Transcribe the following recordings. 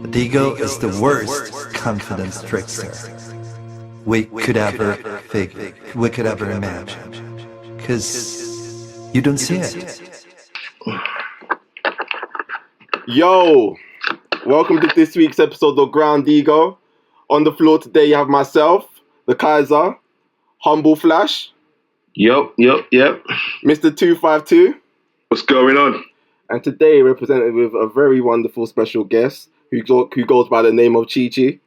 The ego is the worst confidence trickster we could ever imagine, because you don't see it. Yo, welcome to this week's episode of Ground Ego. On the floor today you have myself, the Kaiser, Humble Flash. Yep. Mr. 252. What's going on? And today we're presented with a very wonderful special guest who goes by the name of Chi Chi.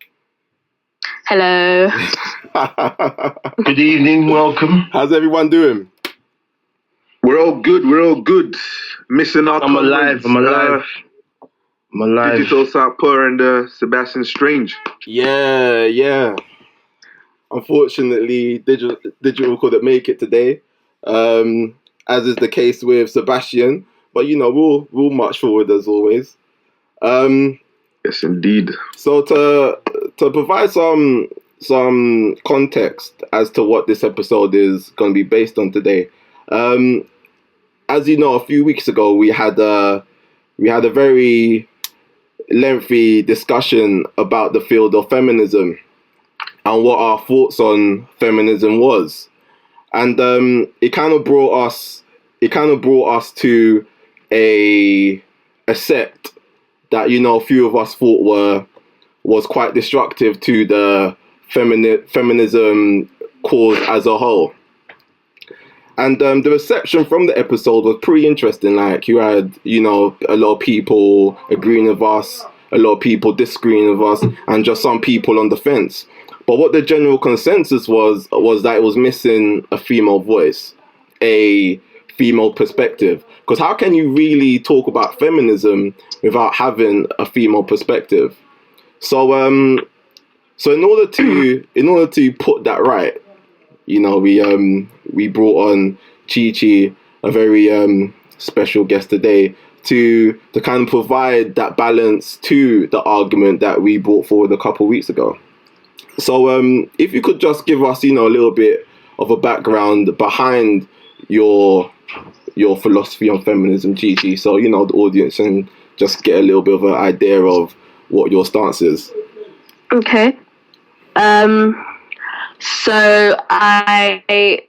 Hello. Good evening, welcome. How's everyone doing? We're all good. Missing our I'm alive. Digital Southpaw and Sebastian Strange. Yeah. Unfortunately, digital couldn't make it today, as is the case with Sebastian. But we'll march forward as always. Yes, indeed. So to provide some context as to what this episode is going to be based on today, as you know, a few weeks ago we had a very lengthy discussion about the field of feminism and what our thoughts on feminism was, and it kind of brought us to a sect that a few of us thought was quite destructive to the feminism cause as a whole. And the reception from the episode was pretty interesting. Like, you had a lot of people agreeing with us, a lot of people disagreeing with us, and just some people on the fence. But what the general consensus was that it was missing a female voice, a female perspective. Because how can you really talk about feminism without having a female perspective? So in order to put that right, we brought on Chi Chi, a very special guest today, to kind of provide that balance to the argument that we brought forward a couple of weeks ago. So if you could just give us a little bit of a background behind your philosophy on feminism, Chi Chi, so the audience and just get a little bit of an idea of what your stance is. Okay. So I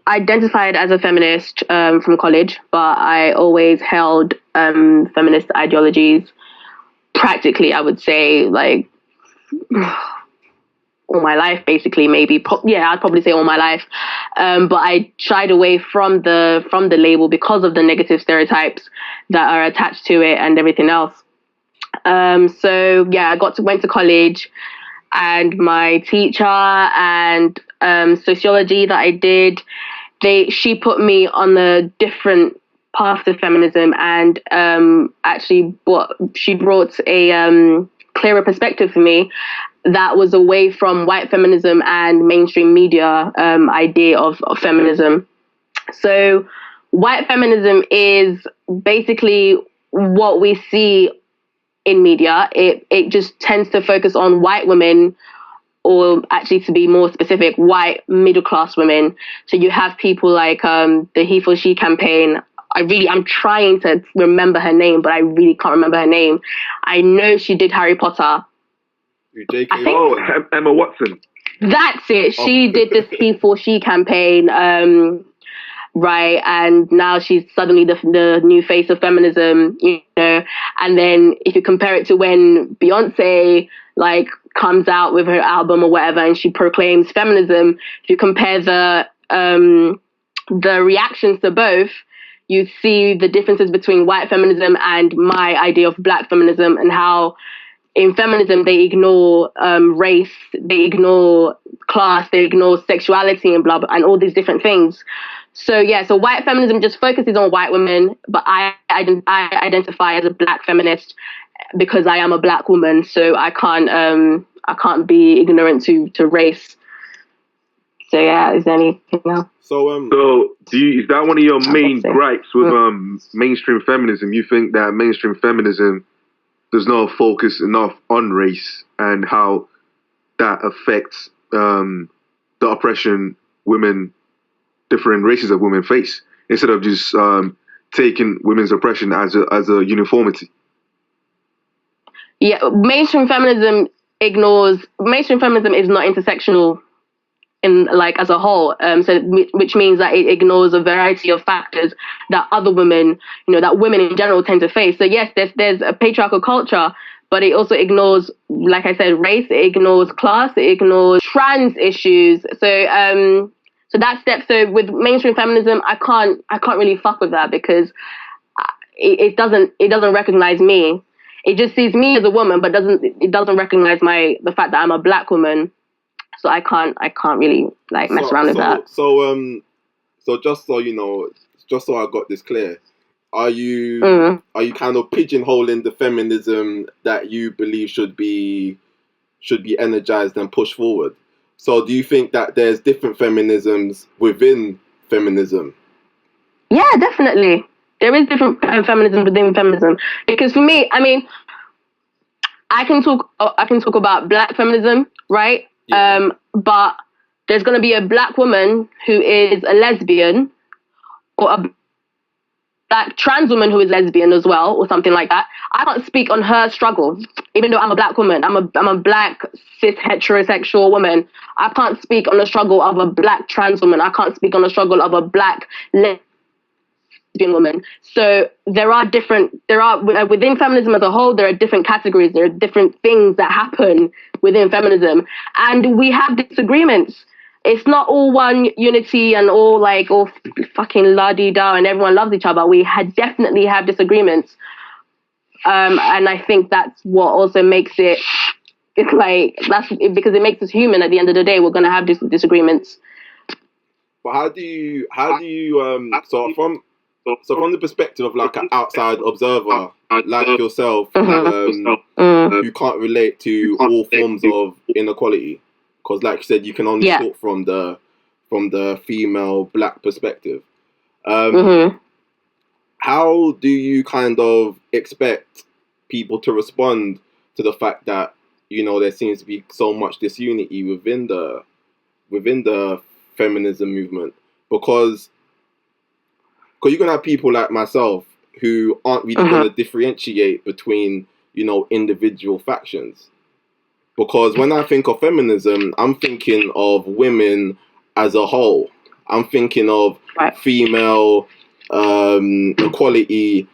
identified as a feminist from college, but I always held feminist ideologies practically, I would say, like all my life, basically. Maybe I'd probably say all my life, but I shied away from the label because of the negative stereotypes that are attached to it and everything else. So I went to college, and my teacher and sociology that I did, she put me on a different path to feminism, and she brought a clearer perspective for me that was away from white feminism and mainstream media idea of feminism. So white feminism is basically what we see in media. It just tends to focus on white women, or actually, to be more specific, white middle class women. So you have people like the He for She campaign. I'm trying to remember her name, but I really can't remember her name. I know she did Harry Potter. Emma Watson. That's it. She did this He for She campaign, right? And now she's suddenly the new face of feminism, And then if you compare it to when Beyonce comes out with her album or whatever, and she proclaims feminism, if you compare the reactions to both, you see the differences between white feminism and my idea of black feminism, and how in feminism they ignore race, they ignore class, they ignore sexuality and blah, blah, and all these different things. So white feminism just focuses on white women, but I identify as a black feminist because I am a black woman, so I can't be ignorant to race. So is there anything else? So is that one of your main gripes with mainstream feminism? You think that mainstream feminism does not focus enough on race and how that affects the oppression different races of women face, instead of just taking women's oppression as a uniformity? Yeah, mainstream feminism is not intersectional in like as a whole. Which means that it ignores a variety of factors that other women, that women in general tend to face. So yes, there's a patriarchal culture, but it also ignores, like I said, race. It ignores class. It ignores trans issues. So that step. So with mainstream feminism, I can't really fuck with that because it doesn't recognize me. It just sees me as a woman, but it doesn't recognize the fact that I'm a black woman. So I can't really like mess around with that. So just so you know, just so I got this clear, are you kind of pigeonholing the feminism that you believe should be energized and pushed forward? So do you think that there's different feminisms within feminism? Yeah, definitely. There is different feminism within feminism. Because for me, I mean, I can talk about black feminism, right? Yeah. But there's going to be a black woman who is a lesbian, or a black trans woman who is lesbian as well, or something like that. I can't speak on her struggle, even though I'm a black woman. I'm a black cis heterosexual woman. I can't speak on the struggle of a black trans woman. I can't speak on the struggle of a black lesbian woman. So within feminism as a whole, there are different categories. There are different things that happen within feminism, and we have disagreements. It's not all one unity and all fucking la-di-da and everyone loves each other. We definitely have disagreements. And I think that's what also makes it, because it makes us human at the end of the day. We're going to have disagreements. But how do you so from the perspective of like an outside observer like yourself, who can't relate to all forms of inequality, because like you said, you can only talk from the female black perspective. How do you kind of expect people to respond to the fact that there seems to be so much disunity within the feminism movement? Because you're gonna have people like myself who aren't really gonna differentiate between individual factions. Because when I think of feminism, I'm thinking of women as a whole. I'm thinking of female equality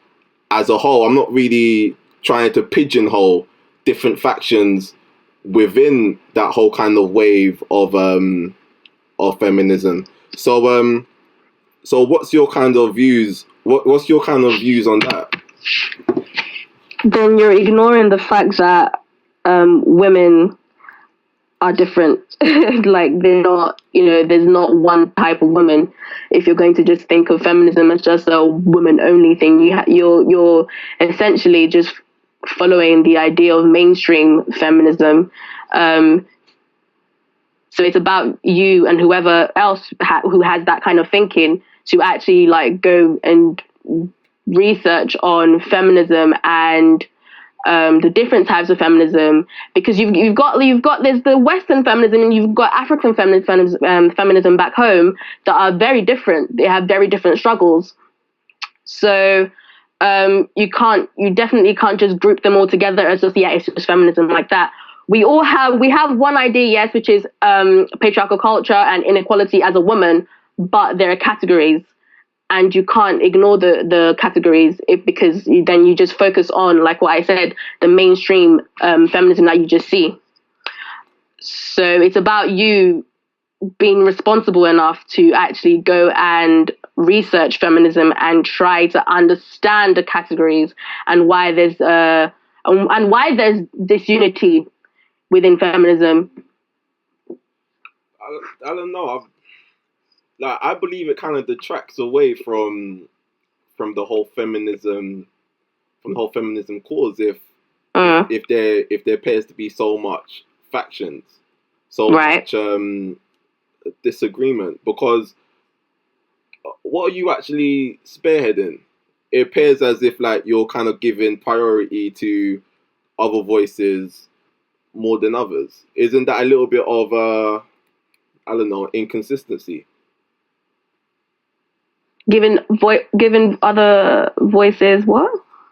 as a whole. I'm not really trying to pigeonhole different factions within that whole kind of wave of feminism. So what's your kind of views? What's your kind of views on that? Then you're ignoring the fact that women are different. Like they're not, there's not one type of woman. If you're going to just think of feminism as just a woman-only thing, you're essentially just following the idea of mainstream feminism. So it's about you and whoever else who has that kind of thinking to actually go and research on feminism and the different types of feminism, because you've got there's the Western feminism and you've got African feminism back home that are very different. They have very different struggles. So you definitely can't just group them all together as it's just feminism like that. We have one idea, yes, which is patriarchal culture and inequality as a woman, but there are categories, and you can't ignore the categories because then you just focus on, like what I said, the mainstream feminism that you just see. So it's about you being responsible enough to actually go and research feminism and try to understand the categories and why there's disunity within feminism. I don't know. I believe it kind of detracts away from the whole feminism cause if there appears to be so much factions, so much disagreement. Because what are you actually spearheading? It appears as if you're kind of giving priority to other voices more than others. Isn't that a little bit of inconsistency? Given other voices, what?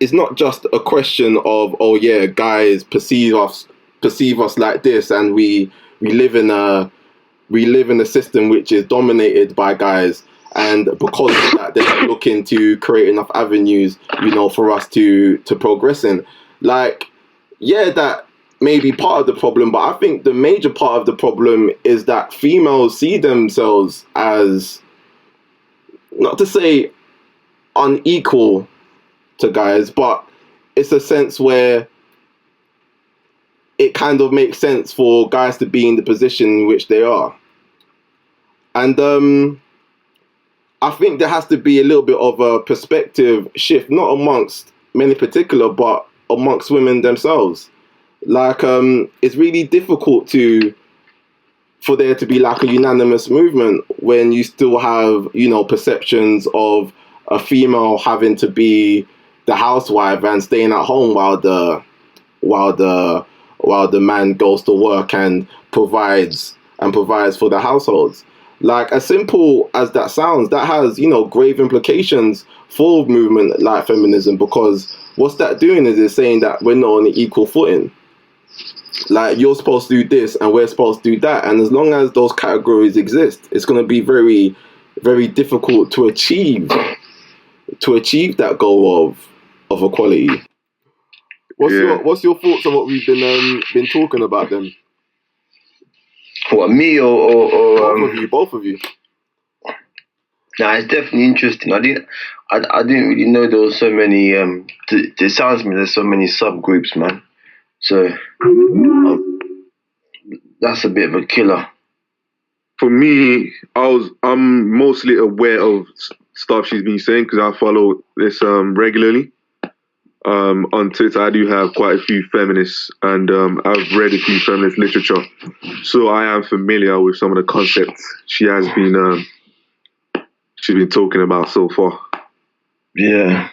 it's not just a question of, oh yeah, guys perceive us like this, and we live in a system which is dominated by guys, and because of that, they're not looking to create enough avenues, for us to progress in. Like, yeah, that may be part of the problem, but I think the major part of the problem is that females see themselves as, not to say unequal to guys, but it's a sense where it kind of makes sense for guys to be in the position in which they are. And I think there has to be a little bit of a perspective shift, not amongst men in particular, but amongst women themselves. Like, it's really difficult for there to be like a unanimous movement when you still have, perceptions of a female having to be the housewife and staying at home while the man goes to work and provides for the households. Like, as simple as that sounds, that has, grave implications for a movement like feminism, because what's that doing is it's saying that we're not on an equal footing. Like, you're supposed to do this and we're supposed to do that. And as long as those categories exist, it's going to be very, very difficult to achieve that goal of equality. What's your thoughts on what we've been talking about then? What, me or both of you? Nah, it's definitely interesting. I didn't really know there was so many. It sounds to me there's so many subgroups, man. So that's a bit of a killer. For me, I'm mostly aware of stuff she's been saying because I follow this regularly. On Twitter, I do have quite a few feminists, and I've read a few feminist literature, so I am familiar with some of the concepts she's been talking about so far. Yeah,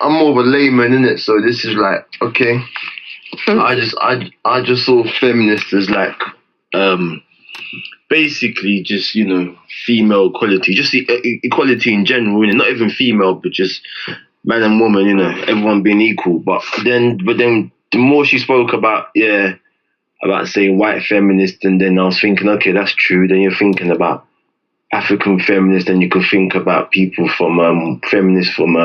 I'm more of a layman, innit? So this is like, okay, I just saw feminists as like basically just female equality, just equality in general, not even female, but just man and woman, everyone being equal. But then the more she spoke about saying white feminist, and then I was thinking, okay, that's true. Then you're thinking about African feminists, and you could think about people from feminists from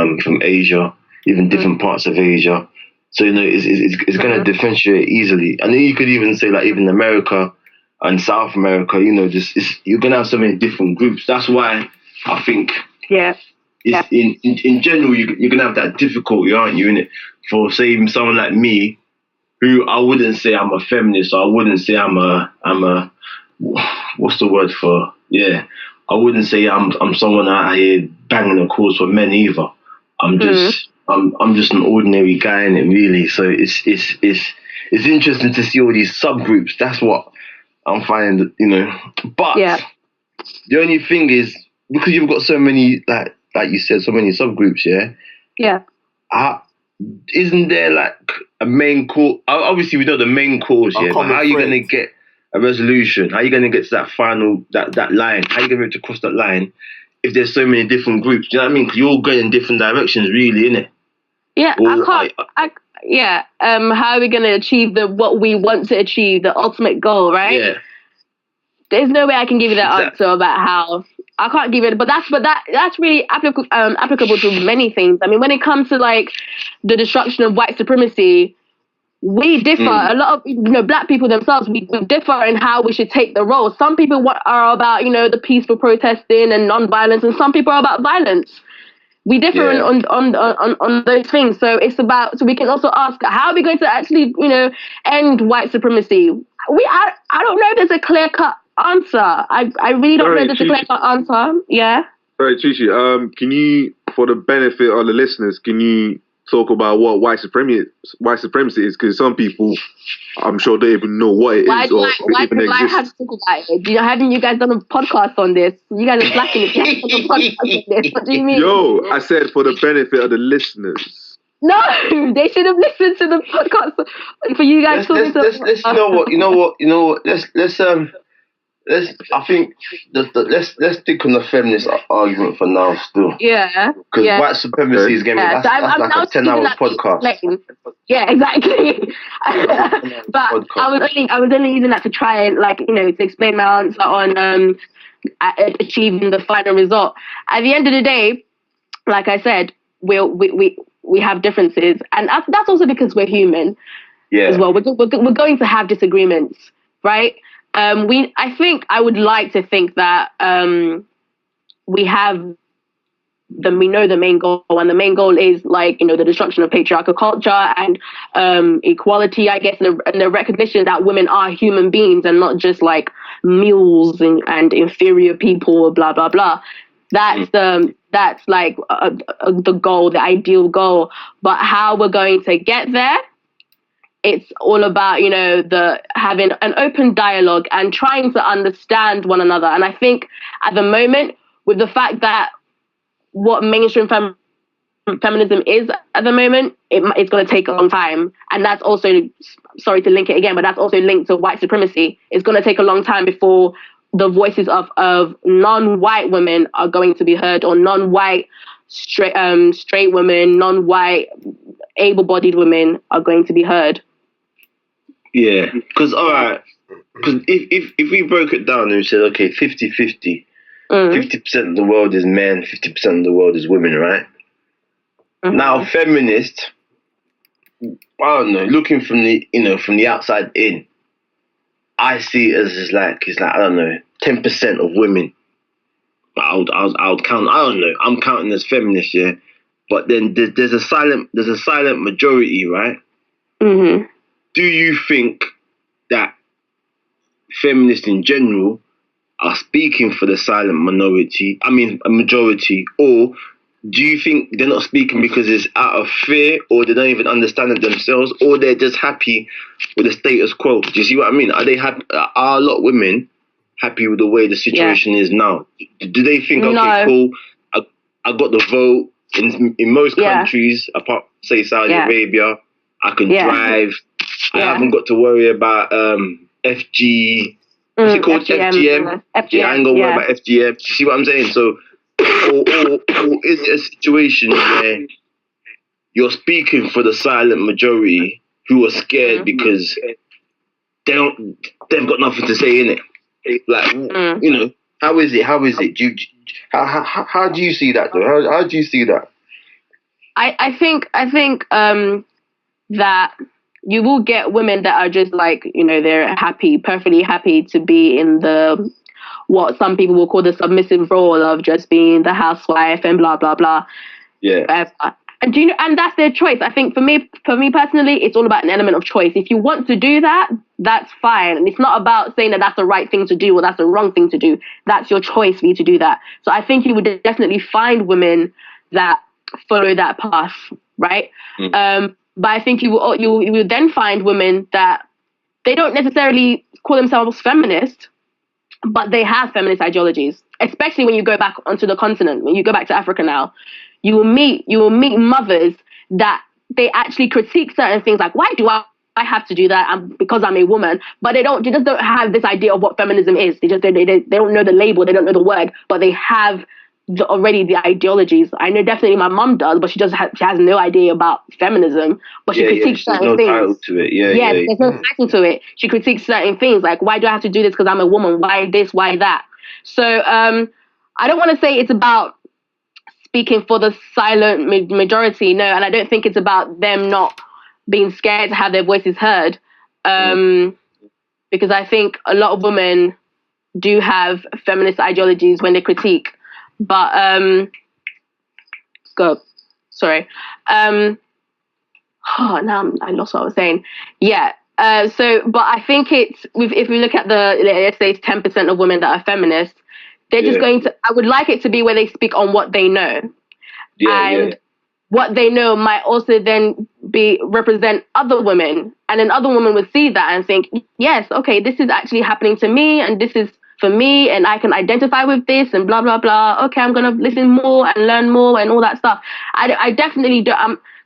Asia, even different parts of Asia. So it's going to differentiate easily. And then you could even say like even America and South America, you're going to have so many different groups. That's why I think in general, you're going to have that difficulty, aren't you, innit? For, say, someone like me, who I wouldn't say I'm a feminist, or I wouldn't say I'm a what's the word for, I wouldn't say I'm someone out here banging the cause for men either. I'm just an ordinary guy in it, really. So it's interesting to see all these subgroups. That's what I'm finding, But the only thing is, because you've got so many, like you said, so many subgroups, isn't there like a main cause? Obviously, we know the main cause, but how are you going to get a resolution? How are you going to get to that final, that line? How are you going to cross that line if there's so many different groups? Do you know what I mean? Because you're all going in different directions, really, innit? Yeah, how are we going to achieve what we want to achieve, the ultimate goal, right? Yeah. There's no way I can give you that answer about how. I can't give it, but that's really applicable to many things. I mean, when it comes to like the destruction of white supremacy, we differ. A lot of black people themselves, we differ in how we should take the role. Some people are about the peaceful protesting and non-violence, and some people are about violence. We differ on those things. So it's about. So we can also ask, how are we going to actually end white supremacy? I don't know if there's a clear-cut answer. I really don't know if there's a clear-cut answer. Yeah. All right, Chichi. Can you, for the benefit of the listeners, can you talk about what white supremacy is? Because some people, I'm sure, don't even know what it is or why even do I exists. have to talk about it? Haven't you guys done a podcast on this? You guys are slacking it. You haven't done a podcast on this. What do you mean? Yo, I said for the benefit of the listeners. No, they should have listened to the podcast for you guys. Let's you know what? Let's I think let's stick on the feminist argument for now, still. Yeah. Because white supremacy is getting that's So I'm like now a 10-hour that to podcast. explain. Yeah, exactly. But I was only using that to try and to explain my answer on achieving the final result. At the end of the day, like I said, we have differences, and that's also because we're human as well. We're going to have disagreements, right? I would like to think that we know the main goal, and the main goal is the destruction of patriarchal culture and equality, I guess, and the recognition that women are human beings and not just like mules and inferior people, blah blah blah. That's like the goal, the ideal goal. But how we're going to get there, it's all about having an open dialogue and trying to understand one another. And I think at the moment, with the fact that what mainstream feminism is at the moment, it's going to take a long time. And that's also, sorry to link it again, but that's also linked to white supremacy. It's going to take a long time before the voices of non-white women are going to be heard, or non-white straight women, non-white able-bodied women are going to be heard. Yeah, because if we broke it down and we said, okay, 50-50, 50% of the world is men, 50% of the world is women, right? Mm-hmm. Now, feminists, I don't know, looking from the outside in, I see it as like I don't know, 10% of women. I would count. I don't know. I'm counting as feminist, yeah. But then there's a silent majority, right? Mm-hmm. Do you think that feminists in general are speaking for the silent minority? I mean, a majority, or do you think they're not speaking because it's out of fear, or they don't even understand it themselves, or they're just happy with the status quo? Do you see what I mean? Are they happy? Are a lot of women happy with the way the situation is now? Do they think, okay, cool, I got the vote in most countries, apart say Saudi Arabia, I can drive. I haven't got to worry about FG. What's it called? FGM. Yeah, I ain't gonna worry about FGM. You see what I'm saying? So, or is it a situation where you're speaking for the silent majority who are scared because they've got nothing to say in it? Like, how is it? How do you see that though? How do you see that? I think that you will get women that are just like, they're happy, perfectly happy to be in the, what some people will call the submissive role of just being the housewife and blah, blah, blah. Yeah. And that's their choice. I think for me personally, it's all about an element of choice. If you want to do that, that's fine. And it's not about saying that that's the right thing to do or that's the wrong thing to do. That's your choice for you to do that. So I think you would definitely find women that follow that path, right? But I think you will then find women that they don't necessarily call themselves feminist, but they have feminist ideologies. Especially when you go back onto the continent, when you go back to Africa now, you will meet mothers that they actually critique certain things like, why do I have to do that? Because I'm a woman. But they just don't have this idea of what feminism is. They don't know the label, they don't know the word, but they have already the ideologies. I know definitely my mom does, but she has no idea about feminism. But she critiques certain things. Title to it. There's no title to it. She critiques certain things like, why do I have to do this because I'm a woman? Why this? Why that? So I don't want to say it's about speaking for the silent majority. No, and I don't think it's about them not being scared to have their voices heard. Because I think a lot of women do have feminist ideologies when they critique. But now I lost what I was saying. Yeah. But I think if we look at let's say 10% of women that are feminists, they're just going to. I would like it to be where they speak on what they know, what they know might also then represent other women, and then other women would see that and think, yes, okay, this is actually happening to me, and this is for me, and I can identify with this, and blah blah blah. Okay, I'm gonna listen more and learn more and all that stuff. I definitely do.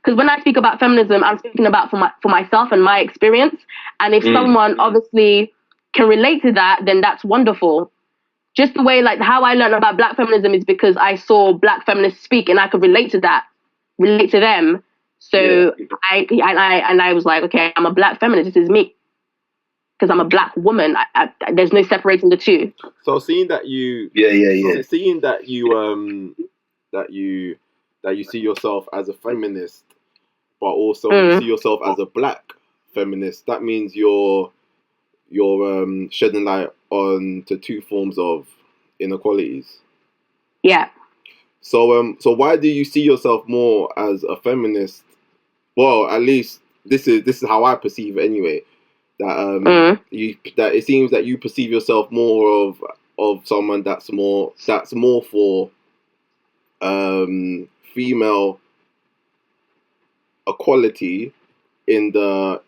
Because when I speak about feminism, I'm speaking about for myself and my experience. And if someone obviously can relate to that, then that's wonderful. Just the way, like, how I learned about Black feminism is because I saw Black feminists speak and I could relate to that, relate to them. So I was like, okay, I'm a Black feminist. This is me, because I'm a Black woman. There's no separating the two. So seeing that you, seeing that you, that you see yourself as a feminist, but also you see yourself as a Black feminist, that means you're shedding light on to two forms of inequalities. Yeah. So why do you see yourself more as a feminist? Well, at least this is how I perceive it anyway. That that it seems that you perceive yourself more of someone that's more for female equality in the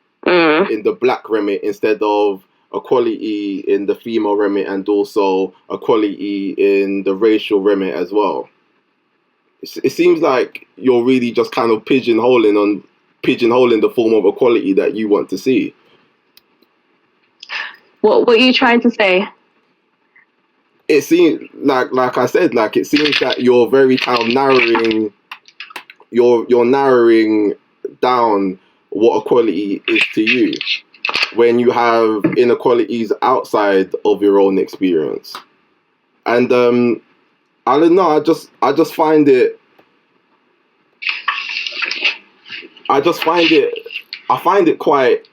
Black remit instead of equality in the female remit, and also equality in the racial remit as well. It seems like you're really just kind of pigeonholing the form of equality that you want to see. What are you trying to say? It seems like I said, like it seems that you're very kind of narrowing. You're narrowing down what equality is to you, when you have inequalities outside of your own experience. And I don't know, I just find it quite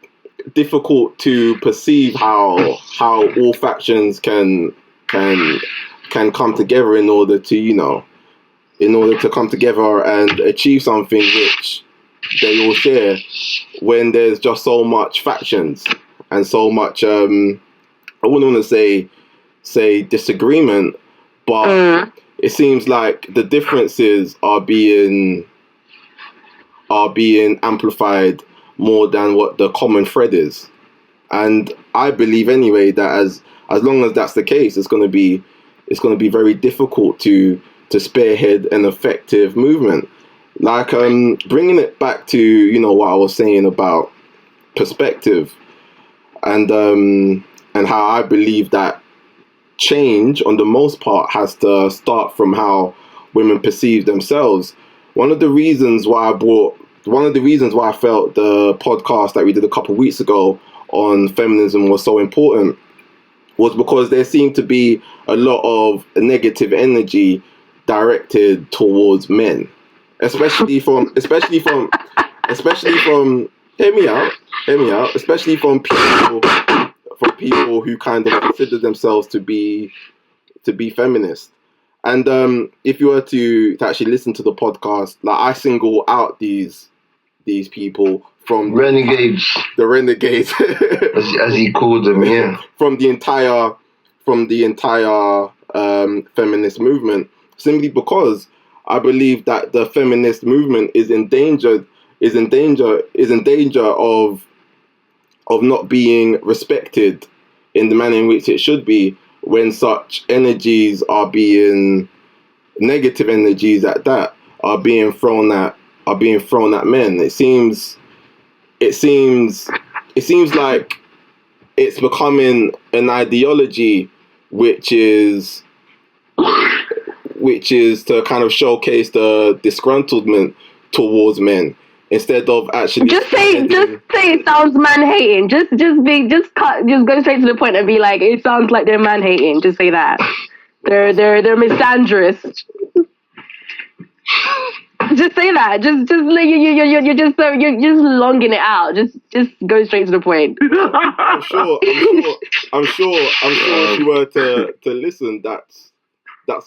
difficult to perceive how all factions can come together in order to come together and achieve something which they all share, when there's just so much factions and so much I wouldn't want to say disagreement, but it seems like the differences are being amplified more than what the common thread is. And I believe anyway that as long as that's the case, it's going to be very difficult to spearhead an effective movement. Like bringing it back to what I was saying about perspective, and how I believe that change on the most part has to start from how women perceive themselves. One of the reasons why I felt the podcast that we did a couple of weeks ago on feminism was so important was because there seemed to be a lot of negative energy directed towards men. Especially from hear me out, especially from people who kind of consider themselves to be feminist. And if you were to actually listen to the podcast, like I single out these people from renegades, the renegades, as he called them, yeah, from the entire feminist movement, simply because I believe that the feminist movement is in danger of not being respected in the manner in which it should be, when such energies are being negative energies at that are being thrown at men. It seems like it's becoming an ideology which is to kind of showcase the disgruntlement towards men, instead of actually just say it sounds man hating. Just go straight to the point and be like, it sounds like they're man hating. Just say that they're misandrous. Just say that. Just like you're just longing it out. Just go straight to the point. I'm sure if you were to listen, that's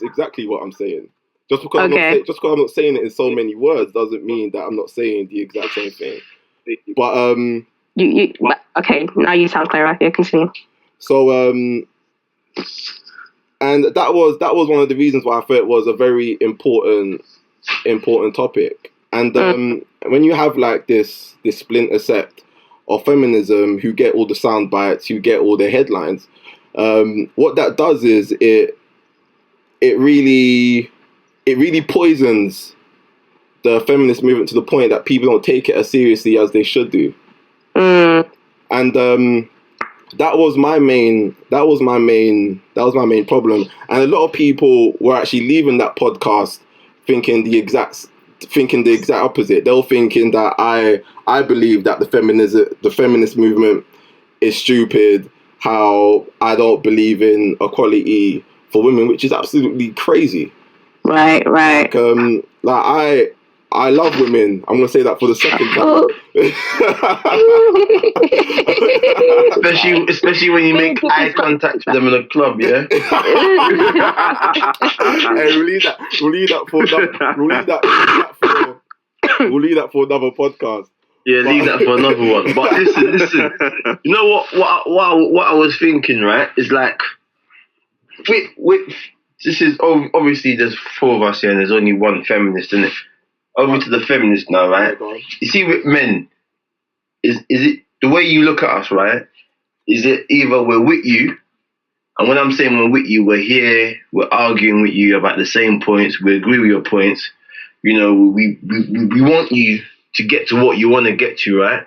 exactly what I'm saying. Just because I'm not saying it in so many words doesn't mean that I'm not saying the exact same thing. But okay, now you sound clearer. Yeah, continue. So and that was one of the reasons why I thought it was a very important topic. And when you have like this splinter sect of feminism who get all the sound bites, who get all the headlines, what that does is it really poisons the feminist movement to the point that people don't take it as seriously as they should do. And that was my main problem, and a lot of people were actually leaving that podcast thinking the exact opposite. They were thinking that I believe that the feminist movement is stupid, how I don't believe in equality for women, which is absolutely crazy. Right. I love women. I'm gonna say that for the second time. especially when you make eye contact with them in a club, yeah. Hey, we'll leave that for another podcast. Yeah, leave that for another one. But listen. You know what I was thinking, right? Is like, with this is obviously there's 4 of us here and there's only one feminist, isn't it? Over to the feminist now, right? You see, with men, is it the way you look at us, right? Is it either we're with you, and when I'm saying we're with you, we're here, we're arguing with you about the same points, we agree with your points, you know, we want you to get to what you want to get to, right?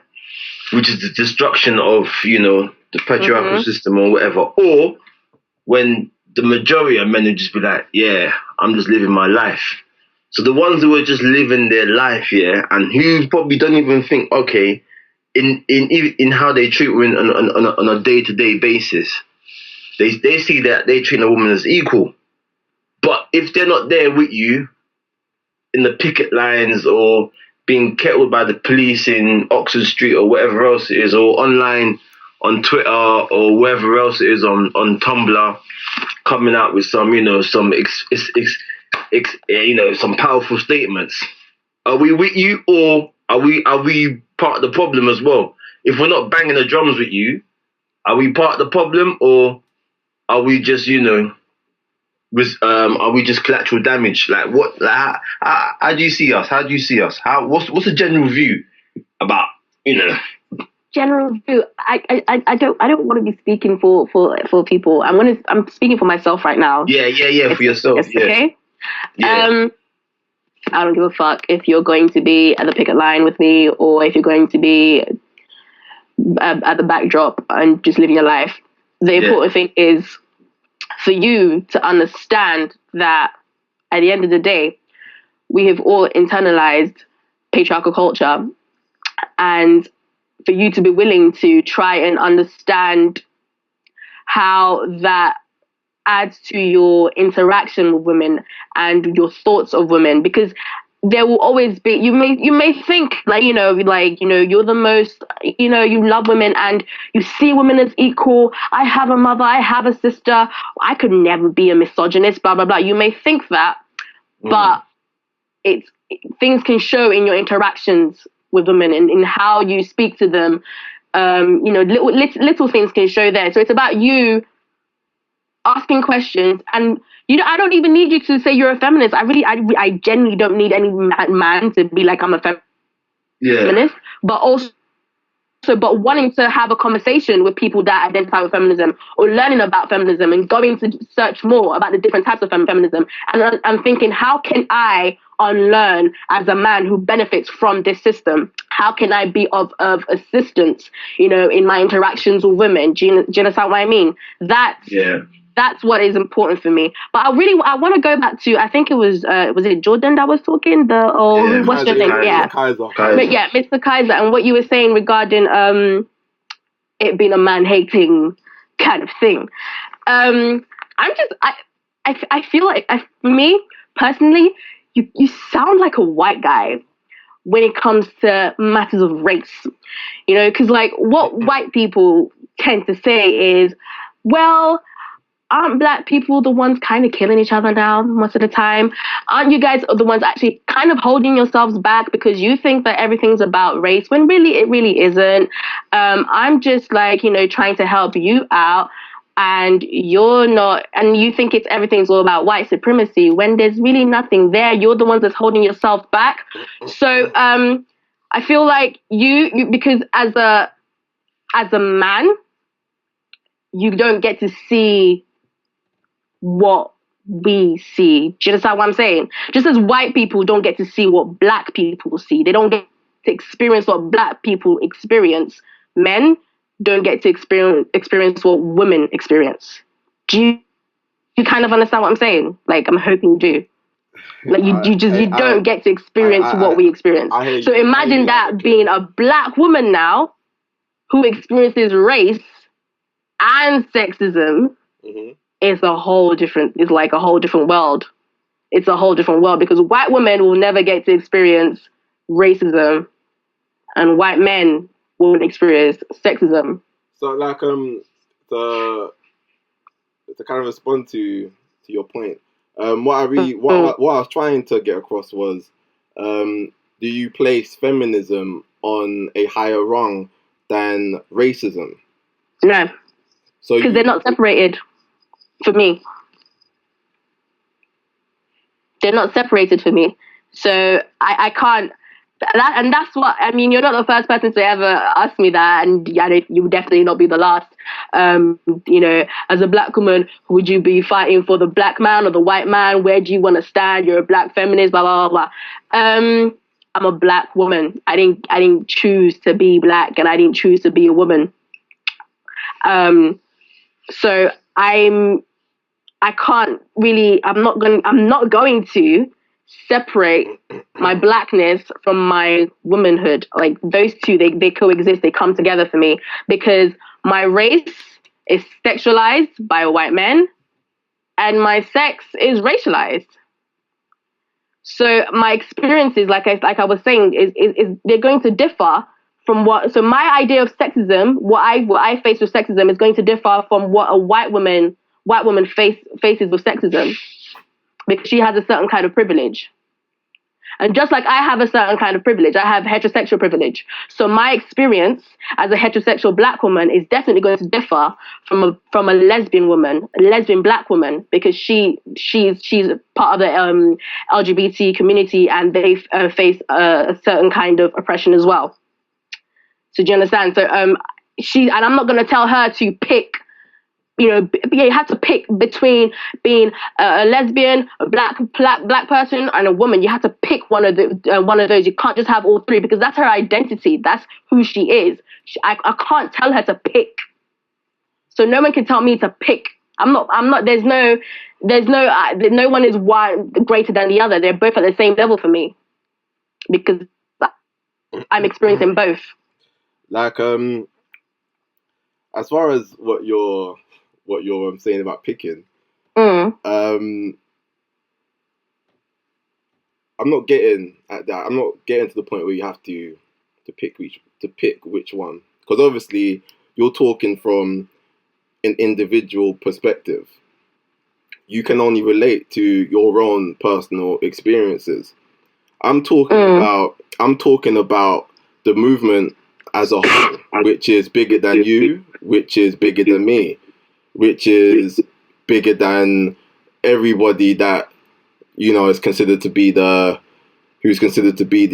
Which is the destruction of, you know, the patriarchal system or whatever. Or when the majority of men would just be like, yeah, I'm just living my life. So the ones who are just living their life, yeah, and who probably don't even think, okay, in how they treat women on a day-to-day basis, they see that they treat a woman as equal. But if they're not there with you in the picket lines or being kettled by the police in Oxford Street or whatever else it is, or online on Twitter or wherever else it is on Tumblr, coming out with some, you know, some some powerful statements. Are we with you, or are we part of the problem as well? If we're not banging the drums with you, are we part of the problem, or are we just, you know, are we just collateral damage? Like what? Like, how do you see us? How do you see us? What's the general view about, you know? General view. I don't want to be speaking for people. I'm speaking for myself right now. Yeah. For yourself. Yeah. Okay. Yeah. I don't give a fuck if you're going to be at the picket line with me or if you're going to be at the backdrop and just living your life. The important thing is for you to understand that at the end of the day, we have all internalized patriarchal culture, and for you to be willing to try and understand how that adds to your interaction with women and your thoughts of women, because there will always be, you may think like, you're the most, you love women and you see women as equal. I have a mother, I have a sister, I could never be a misogynist, blah, blah, blah. You may think that, but things can show in your interactions with women and in how you speak to them. Little things can show there. So it's about you asking questions, and I don't even need you to say you're a feminist. I genuinely don't need any man to be like, I'm a feminist, but wanting to have a conversation with people that identify with feminism or learning about feminism and going to search more about the different types of feminism. And I'm thinking, how can I unlearn as a man who benefits from this system? How can I be of assistance, in my interactions with women? Do you understand what I mean? That's what is important for me. But I want to go back to, I think it was it Jordan that was talking? What's your name? Yeah. But yeah, Mr. Kaiser, and what you were saying regarding it being a man-hating kind of thing. I feel like, for me, personally, you sound like a white guy when it comes to matters of race. Because like what white people tend to say is, well, aren't black people the ones kind of killing each other now most of the time? Aren't you guys the ones actually kind of holding yourselves back because you think that everything's about race when really it really isn't? I'm just like, trying to help you out, and you're not, and you think everything's all about white supremacy when there's really nothing there. You're the ones that's holding yourself back. So I feel like you because as a man, you don't get to see what we see. Do you understand what I'm saying? Just as white people don't get to see what black people see, they don't get to experience what black people experience. Men, don't get to experience what women experience. Do you kind of understand what I'm saying? Like, I'm hoping you do. Like, you don't get to experience what we experience. So imagine that being a black woman now who experiences race and sexism. It's like a whole different world. It's a whole different world, because white women will never get to experience racism and white men won't experience sexism. So, like, to kind of respond to your point, what I was trying to get across was, do you place feminism on a higher rung than racism? No. So because they're not separated for me. They're not separated for me. So I can't. And that's what I mean. You're not the first person to ever ask me that, and you would definitely not be the last. As a black woman, would you be fighting for the black man or the white man? Where do you want to stand? You're a black feminist, blah blah blah blah. I'm a black woman. I didn't choose to be black, and I didn't choose to be a woman. So I'm not going to separate my blackness from my womanhood. Like, those two, they coexist, they come together for me, because my race is sexualized by white men and my sex is racialized. So my experiences, like I was saying, is they're going to differ from what. So my idea of sexism, what I face with sexism, is going to differ from what a white woman faces with sexism, because she has a certain kind of privilege. And just like I have a certain kind of privilege, I have heterosexual privilege. So my experience as a heterosexual black woman is definitely going to differ from a lesbian woman, a lesbian black woman, because she's part of the LGBT community, and they face a certain kind of oppression as well. So do you understand? So and I'm not going to tell her to pick. You have to pick between being a lesbian, a black person, and a woman. You have to pick one of those. You can't just have all three, because that's her identity. That's who she is. I can't tell her to pick. So no one can tell me to pick. I'm not. No one is one greater than the other. They're both at the same level for me, because I'm experiencing both. Like, as far as what you're saying about picking, I'm not getting at that. I'm not getting to the point where you have to pick which one, because obviously you're talking from an individual perspective. You can only relate to your own personal experiences. I'm talking about the movement as a whole, which is bigger than you, which is bigger than me, which is bigger than everybody that is considered to be the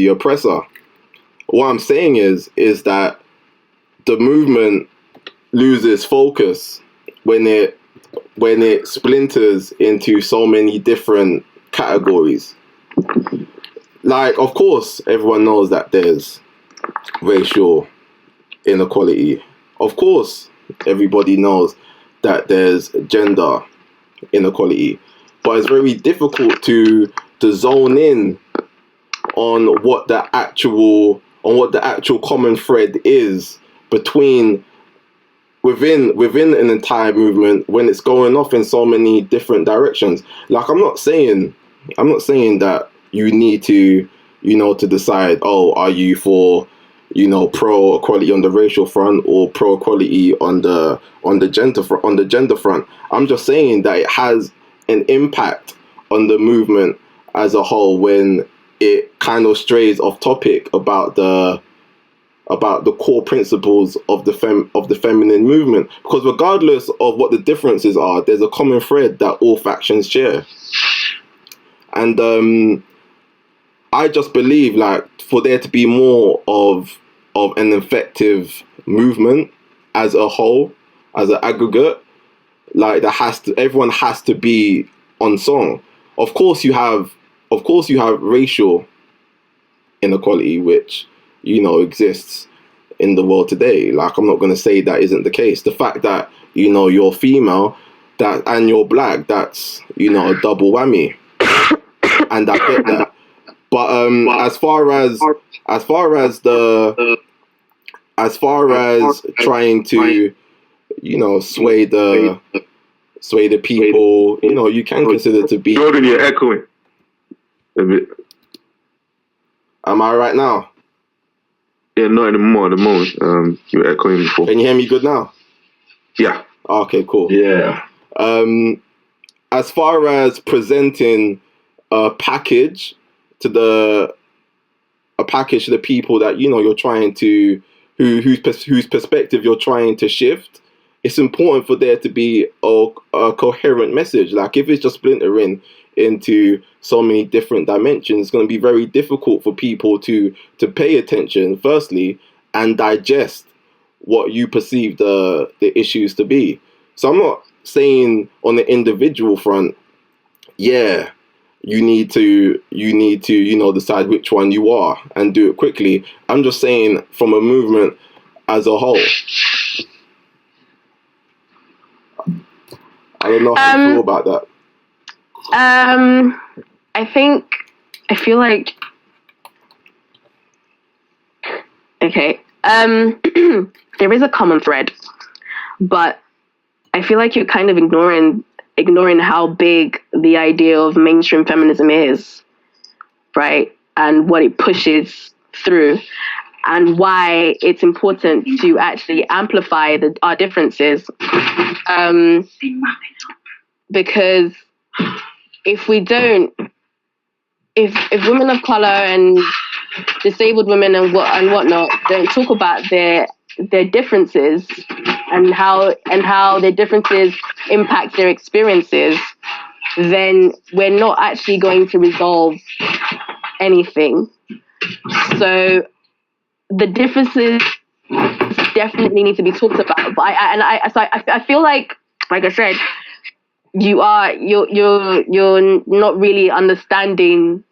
oppressor. What I'm saying is that the movement loses focus when it splinters into so many different categories. Like, of course, everyone knows that there's racial inequality. Of course, everybody knows that there's gender inequality, but it's very difficult to zone in on what the actual common thread is within an entire movement, when it's going off in so many different directions. Like, I'm not saying that you need to to decide, are you for pro equality on the racial front or pro equality on the gender front. I'm just saying that it has an impact on the movement as a whole when it kind of strays off topic about the core principles of the feminine movement. Because regardless of what the differences are, there's a common thread that all factions share. And I just believe, like, for there to be more of an effective movement as a whole, as an aggregate, like, everyone has to be on song. Of course you have racial inequality, which exists in the world today. Like, I'm not going to say that isn't the case. The fact that, you know, you're female and you're black, that's, you know, a double whammy. And I get that. But as far as trying to, you know, sway the people, you know, you can consider to be. Jordan, you're echoing a bit. Am I right now? Yeah, not anymore at the moment. You were echoing before. Can you hear me good now? Yeah. Okay, cool. Yeah. As far as presenting a package to the people that, you know, you're trying to, whose perspective you're trying to shift, it's important for there to be a coherent message. Like, if it's just splintering into so many different dimensions, it's going to be very difficult for people to pay attention, firstly, and digest what you perceive the issues to be. So I'm not saying on the individual front, yeah, you need to, you know, decide which one you are and do it quickly. I'm just saying from a movement as a whole. I don't know how you feel about that. I feel like, okay, there is a common thread, but I feel like you're kind of ignoring how big the idea of mainstream feminism is, right? And what it pushes through, and why it's important to actually amplify our differences. Because if we don't, if women of color and disabled women and whatnot don't talk about their differences and how their differences impact their experiences, then we're not actually going to resolve anything. So the differences definitely need to be talked about. But I feel like I said, you're not really understanding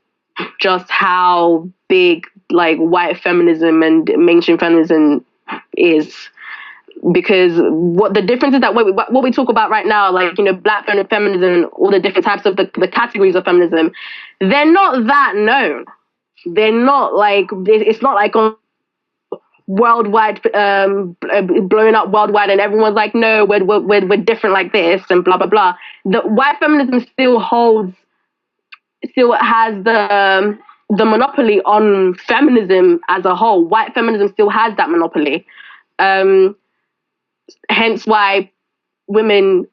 just how big like white feminism and mainstream feminism is. Because what the difference is that what we talk about right now, like, you know, black feminism, all the different types of the categories of feminism, they're not that known. They're not like, it's not like on worldwide, blowing up worldwide, and everyone's like, no, we're different like this and blah blah blah. The white feminism still has the monopoly on feminism as a whole. White feminism still has that monopoly. Hence why women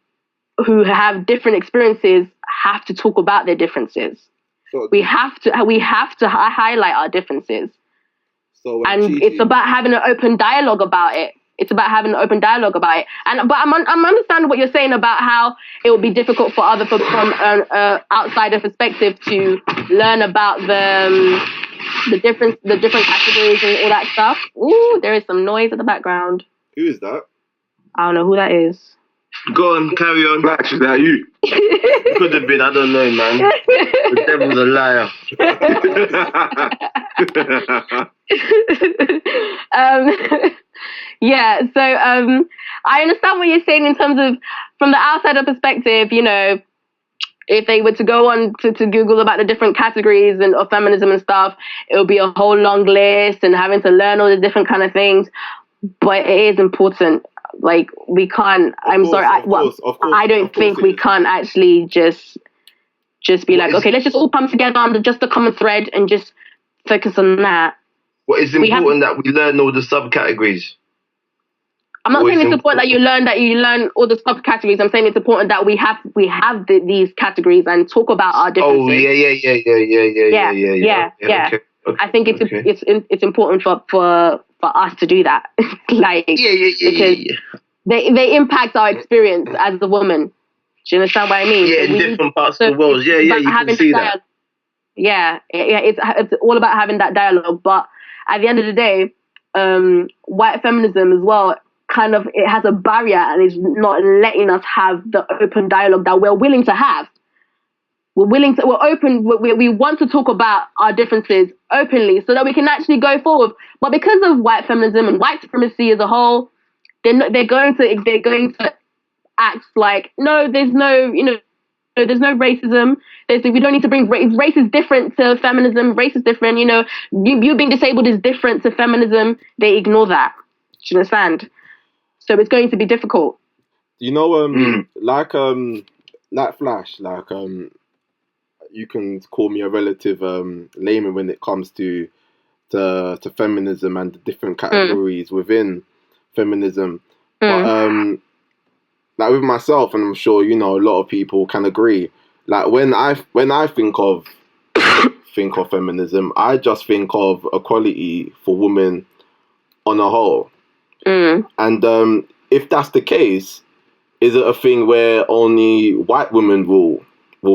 who have different experiences have to talk about their differences. So we have to highlight our differences. And it's about having an open dialogue about it. But I'm understanding what you're saying about how it will be difficult for from an outsider perspective to learn about the different categories and all that stuff. Ooh, there is some noise in the background. Who is that? I don't know who that is. Go on, carry on. Flash, is that you? Could have been, I don't know, man. The devil's a liar. Yeah, so I understand what you're saying in terms of, from the outsider perspective, you know, if they were to go on to Google about the different categories of feminism and stuff, it would be a whole long list and having to learn all the different kind of things. But it is important. Like, we can't, I don't think we can't actually just be like, okay, let's just all come together under just a common thread and just focus on that. Well, it's important that we learn all the subcategories. I'm not saying it's important that you learn all the subcategories. I'm saying it's important that we have these categories and talk about our differences. Oh, yeah. Okay. I think it's important for us to do that. Like, because they impact our experience as a woman. Do you understand what I mean? Yeah, in different parts of the world. Yeah, you can see that. Yeah, it's all about having that dialogue. But at the end of the day, white feminism as well, kind of, it has a barrier and is not letting us have the open dialogue that we're willing to have. we're open, we want to talk about our differences openly so that we can actually go forward. But because of white feminism and white supremacy as a whole, they're going to act like, no, there's no, there's no racism. We don't need to bring race is different to feminism. Race is different. You being disabled is different to feminism. They ignore that. Do you understand? So it's going to be difficult. Like Flash, you can call me a relative layman when it comes to feminism and the different categories within feminism. But like with myself, and I'm sure a lot of people can agree. Like when I think of feminism, I just think of equality for women on a whole. And if that's the case, is it a thing where only white women will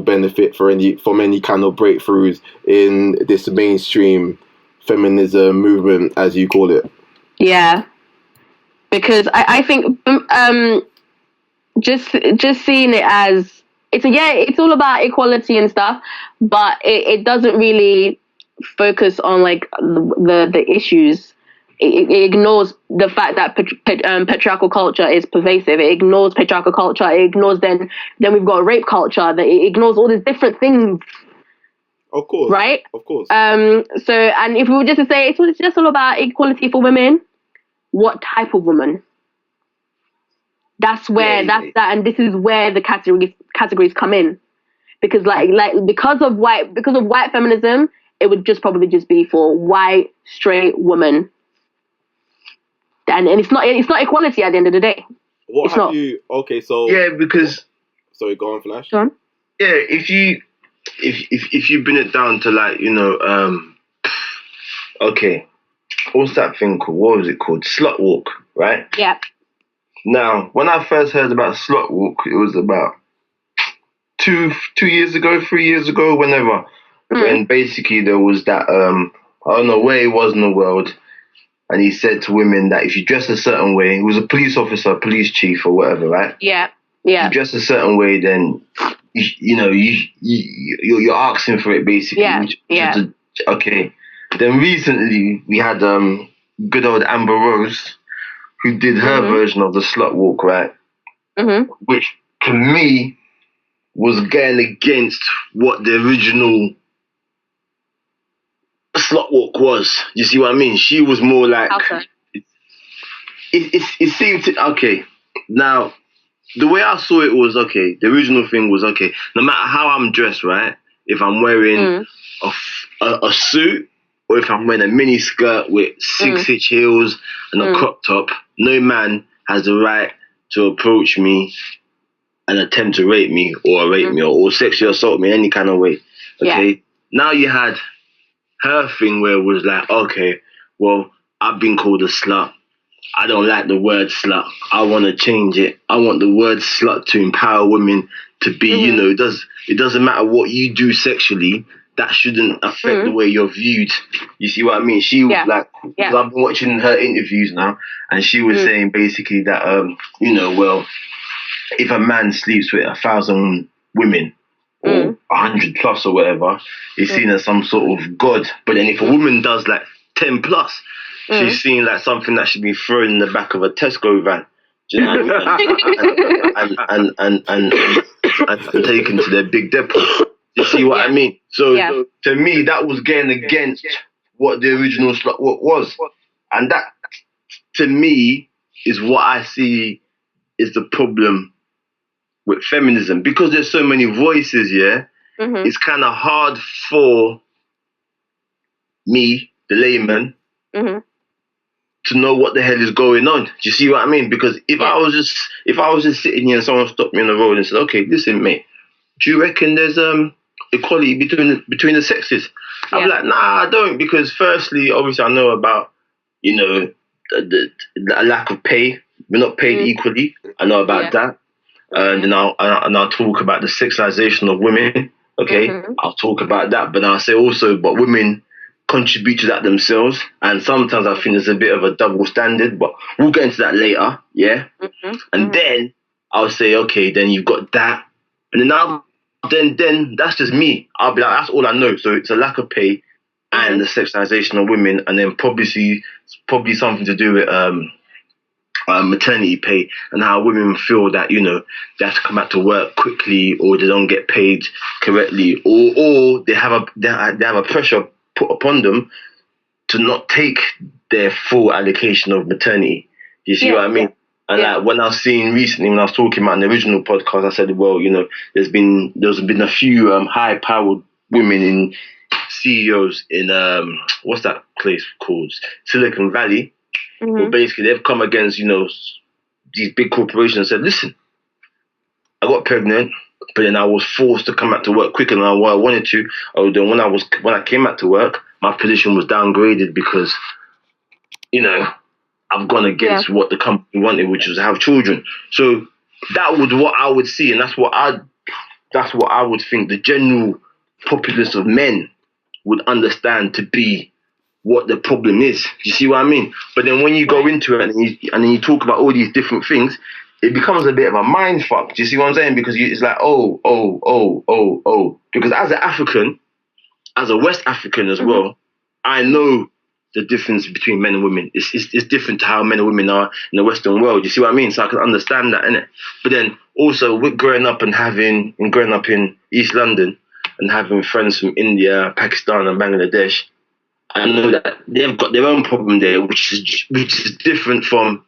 benefit from any kind of breakthroughs in this mainstream feminism movement, as you call it? Yeah, because I think just seeing it as it's all about equality and stuff, but it doesn't really focus on like the issues. It ignores the fact that patriarchal culture is pervasive. It ignores patriarchal culture. It ignores then we've got rape culture. That it ignores all these different things. Of course, right? Of course. So, and if we were just to say it's just all about equality for women, what type of woman? That's where and this is where the categories come in, because because of white feminism, it would probably be for white straight women. And it's not equality at the end of the day. Okay, so yeah, because sorry, go on, Flash. Go on. Yeah, if you bring it down to okay, what's that thing called? What was it called? Slut walk, right? Yeah. Now, when I first heard about slut walk, it was about 3 years ago, whenever, when basically there was that I don't know where he was in the world. And he said to women that if you dress a certain way, he was a police officer, police chief or whatever, right? Yeah, yeah. If you dress a certain way, then you're asking for it basically. Yeah, Okay. Then recently we had good old Amber Rose, who did her version of the slut walk, right? Which to me was going against what the original slut walk was. You see what I mean? She was more like it seemed to, okay. Now the way I saw it was, okay, the original thing was, okay, no matter how I'm dressed, right, if I'm wearing a suit or if I'm wearing a mini skirt with 6-inch heels and a crop top, no man has the right to approach me and attempt to rape me or sexually assault me in any kind of way. Okay. Now you had her thing where it was like, okay, well, I've been called a slut. I don't like the word slut. I want to change it. I want the word slut to empower women to be, it doesn't matter what you do sexually, that shouldn't affect the way you're viewed. You see what I mean? She was like, because I've been watching her interviews now, and she was saying basically that, well, if a man sleeps with 1,000 women, or 100 plus or whatever, is seen as some sort of god. But then if a woman does like 10 plus, she's seen like something that should be thrown in the back of a Tesco van. Do you know what I mean? and taken to their big depot. You see what I mean? So to me, that was going against what the original slut was. And that, to me, is what I see is the problem with feminism, because there's so many voices. It's kind of hard for me, the layman, to know what the hell is going on. Do you see what I mean? Because if I was just sitting here and someone stopped me on the road and said, "Okay, listen, mate, do you reckon there's equality between the sexes?" I'd be like, "Nah, I don't," because firstly, obviously, I know about the lack of pay. We're not paid equally. I know about that. And then I'll talk about the sexualization of women. Okay, I'll talk about that, but I'll say also, but women contribute to that themselves, and sometimes I think there's a bit of a double standard, but we'll get into that later. And then I'll say, okay, then you've got that, and then I'll then that's just me. I'll be like, that's all I know. So it's a lack of pay and the sexualization of women, and then probably something to do with maternity pay and how women feel that, you know, they have to come back to work quickly, or they don't get paid correctly, or they have a pressure put upon them to not take their full allocation of maternity. You see what I mean? And like when I was seeing recently, when I was talking about an original podcast, I said, well, you know, there's been a few high-powered women in CEOs in what's that place called, Silicon Valley. Well, basically they've come against, you know, these big corporations and said, listen, I got pregnant, but then I was forced to come back to work quicker than I wanted to. Or then when I came back to work, my position was downgraded because, you know, I've gone against what the company wanted, which was to have children. So that was what I would see, and that's what I would think the general populace of men would understand to be what the problem is. You see what I mean? But then when you go into it and then you talk about all these different things, it becomes a bit of a mind fuck. Do you see what I'm saying? Because it's like, because as an African, as a West African as well, I know the difference between men and women. It's different to how men and women are in the Western world. You see what I mean? So I can understand that, innit? But then also with growing up in East London and having friends from India, Pakistan and Bangladesh, I know that they've got their own problem there, which is different from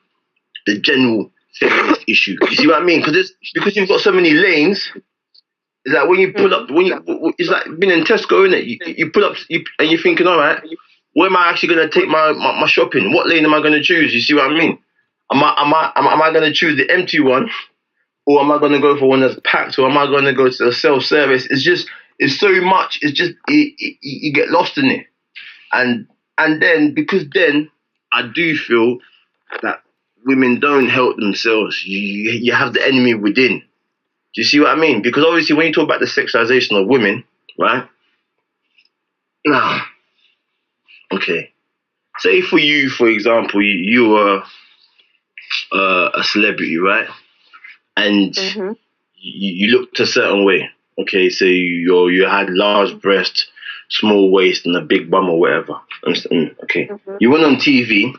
the general feminist issue. You see what I mean? Because you've got so many lanes. It's like when you pull up, it's like being in Tesco, innit? You pull up and you're thinking, all right, where am I actually going to take my shopping? What lane am I going to choose? You see what I mean? Am I going to choose the empty one, or am I going to go for one that's packed, or am I going to go to the self-service? It's so much. It's just you get lost in it, and then because then I do feel that women don't help themselves. You have the enemy within. Do you see what I mean? Because obviously when you talk about the sexualization of women, right? Now, okay. Say for you, for example, you are a celebrity, right? And you looked a certain way. Okay, so you had large breast, small waist, and a big bum or whatever. Okay. You went on TV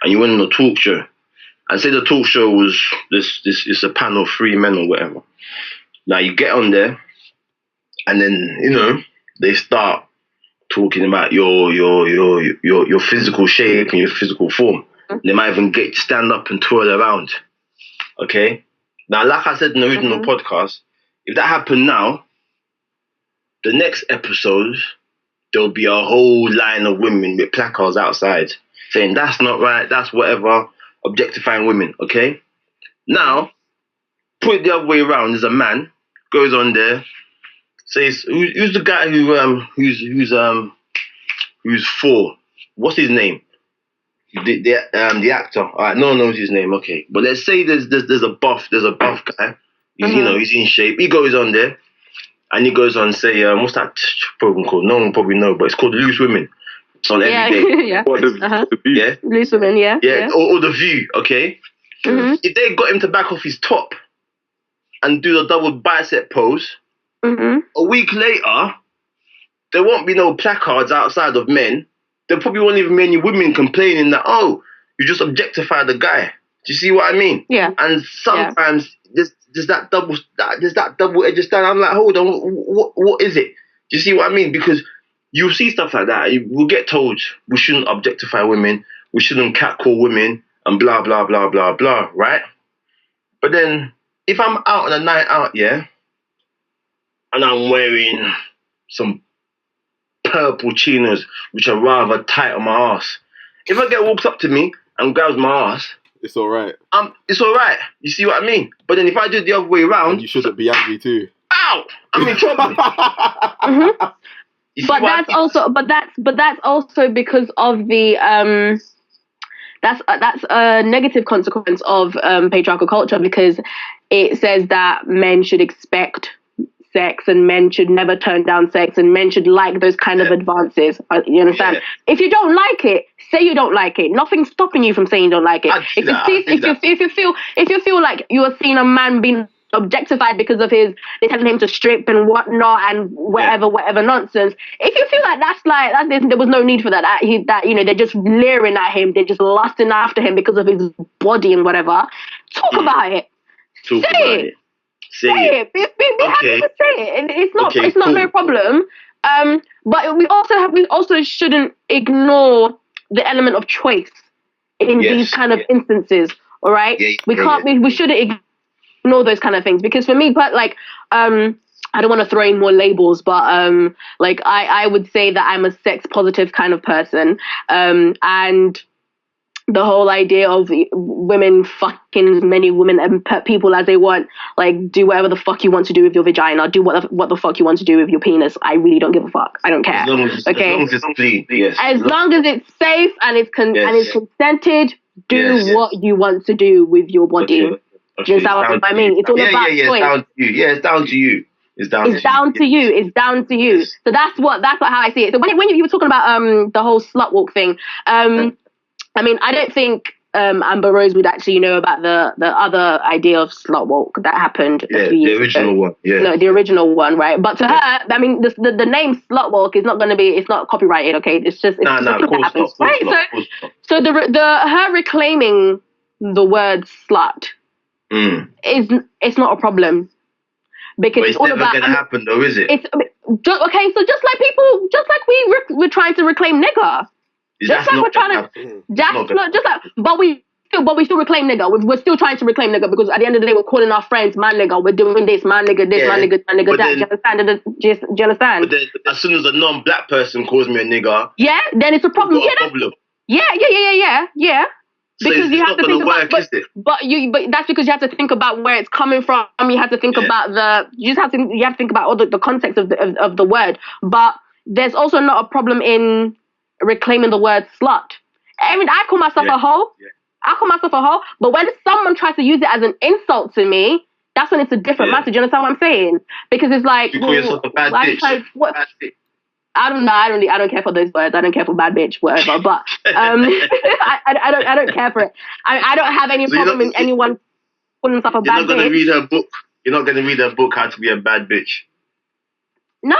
and you went on a talk show. And say the talk show was this a panel of 3 men or whatever. Now you get on there, and then you know they start talking about your physical shape and your physical form. They might even get to stand up and twirl around. Okay. Now, like I said in the original podcast, if that happened now, the next episode there'll be a whole line of women with placards outside saying that's not right, that's whatever. Objectifying women, okay? Now, put it the other way around. There's a man goes on there, says, "Who's the guy who's 4? What's his name? The actor. All right, no one knows his name. Okay, but let's say there's a buff guy. He's he's in shape. He goes on there, and he goes on say, what's that program called? No one probably know, but it's called Loose Women. It's on every day. The View. Yeah. Loose Women, yeah. Or The View, okay? If they got him to back off his top and do the double bicep pose, a week later, there won't be no placards outside of men. There probably won't even be any women complaining that, oh, you just objectified the guy. Do you see what I mean? Yeah. And sometimes there's that double edged stand. I'm like, hold on, what is it? Do you see what I mean? Because you'll see stuff like that. We'll get told we shouldn't objectify women, we shouldn't catcall women, and blah, blah, blah, blah, blah, right? But then, if I'm out on a night out, yeah, and I'm wearing some purple chinos, which are rather tight on my ass, if a girl walks up to me and grabs my ass, it's all right. It's all right. You see what I mean? But then if I do it the other way around, and you shouldn't be angry too. Ow! I'm in trouble. But that's also because of the that's a negative consequence of patriarchal culture, because it says that men should expect sex and men should never turn down sex and men should like those kind of advances. You understand? If you don't like it, say you don't like it. Nothing's stopping you from saying you don't like it. If you feel like you are seeing a man being objectified because of they telling him to strip and whatnot and whatever nonsense. If you feel like there was no need for that, they're just leering at him, they're just lusting after him because of his body and whatever. Talk about it. Say it. Be happy to say it. And it's not no problem. But we also shouldn't ignore the element of choice in these kind of instances. All right, we shouldn't ignore those kind of things, because for me, but like I don't want to throw in more labels, but like I would say that I'm a sex positive kind of person, and the whole idea of women fucking as many women and people as they want, like, do whatever the fuck you want to do with your vagina, do what the fuck you want to do with your penis. I really don't give a fuck. I don't care. As long as it's clean, yes. As long as it's safe and it's consented, do what you want to do with your body. Okay. Do you understand what I mean? It's all about choice. It's down to you. It's down to you. So that's how I see it. So when you were talking about the whole slut walk thing, I mean, I don't think Amber Rose would actually know about the other idea of slut walk that happened a few years ago. One. Yeah. No, the original one, right? But to her, I mean, the name slut walk is not going to be, it's not copyrighted, okay? It's just happens, right? So her reclaiming the word slut it's not a problem. Because it's all never about, gonna happen though, is it? Okay, so just like we're trying to reclaim nigger. But we still reclaim nigger. We're still trying to reclaim nigger, because at the end of the day, we're calling our friends man nigger. We're doing this, man nigger this, man nigger that. Do you understand? But then, as soon as a non-black person calls me a nigger, then it's a problem. Yeah. So because you have to think about, but that's because you have to think about where it's coming from. You have to think about you have to think about all the context of the word. But there's also not a problem in reclaiming the word slut. I mean, I call myself a hoe. But when someone tries to use it as an insult to me, that's when it's a different matter. Do you understand what I'm saying? Because it's like, you call yourself a bad bitch. I don't know. I don't care for those words. I don't care for bad bitch, whatever. But I don't care for it. I don't have any problem in anyone calling themselves a bad bitch. You're not going to read her book. You're not going to read her book, How to Be a Bad Bitch. No,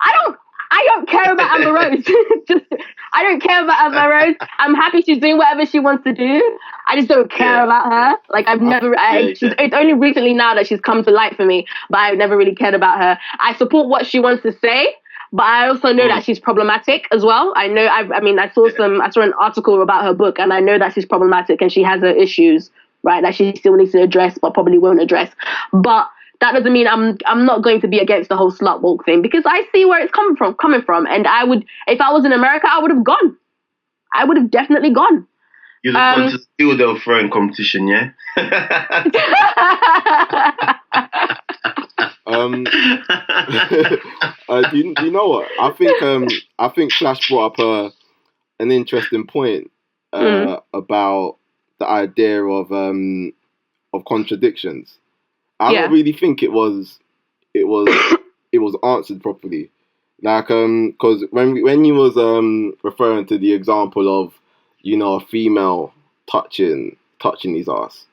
I don't care about Amber Rose. I don't care about Amber Rose. I'm happy she's doing whatever she wants to do. I just don't care about her. Like, it's only recently now that she's come to light for me, but I've never really cared about her. I support what she wants to say, but I also know that she's problematic as well. I know, I saw an article about her book, and I know that she's problematic and she has her issues, right, that she still needs to address, but probably won't address. But that doesn't mean I'm not going to be against the whole slut walk thing, because I see where it's coming from. And I would, if I was in America, I would have gone. I would have definitely gone. You'd have gone to steal their throwing competition, yeah? Do you know what? I think Flash brought up an interesting point about the idea of contradictions. I don't really think it was answered properly. Like, because when you was referring to the example of, you know, a female touching his ass.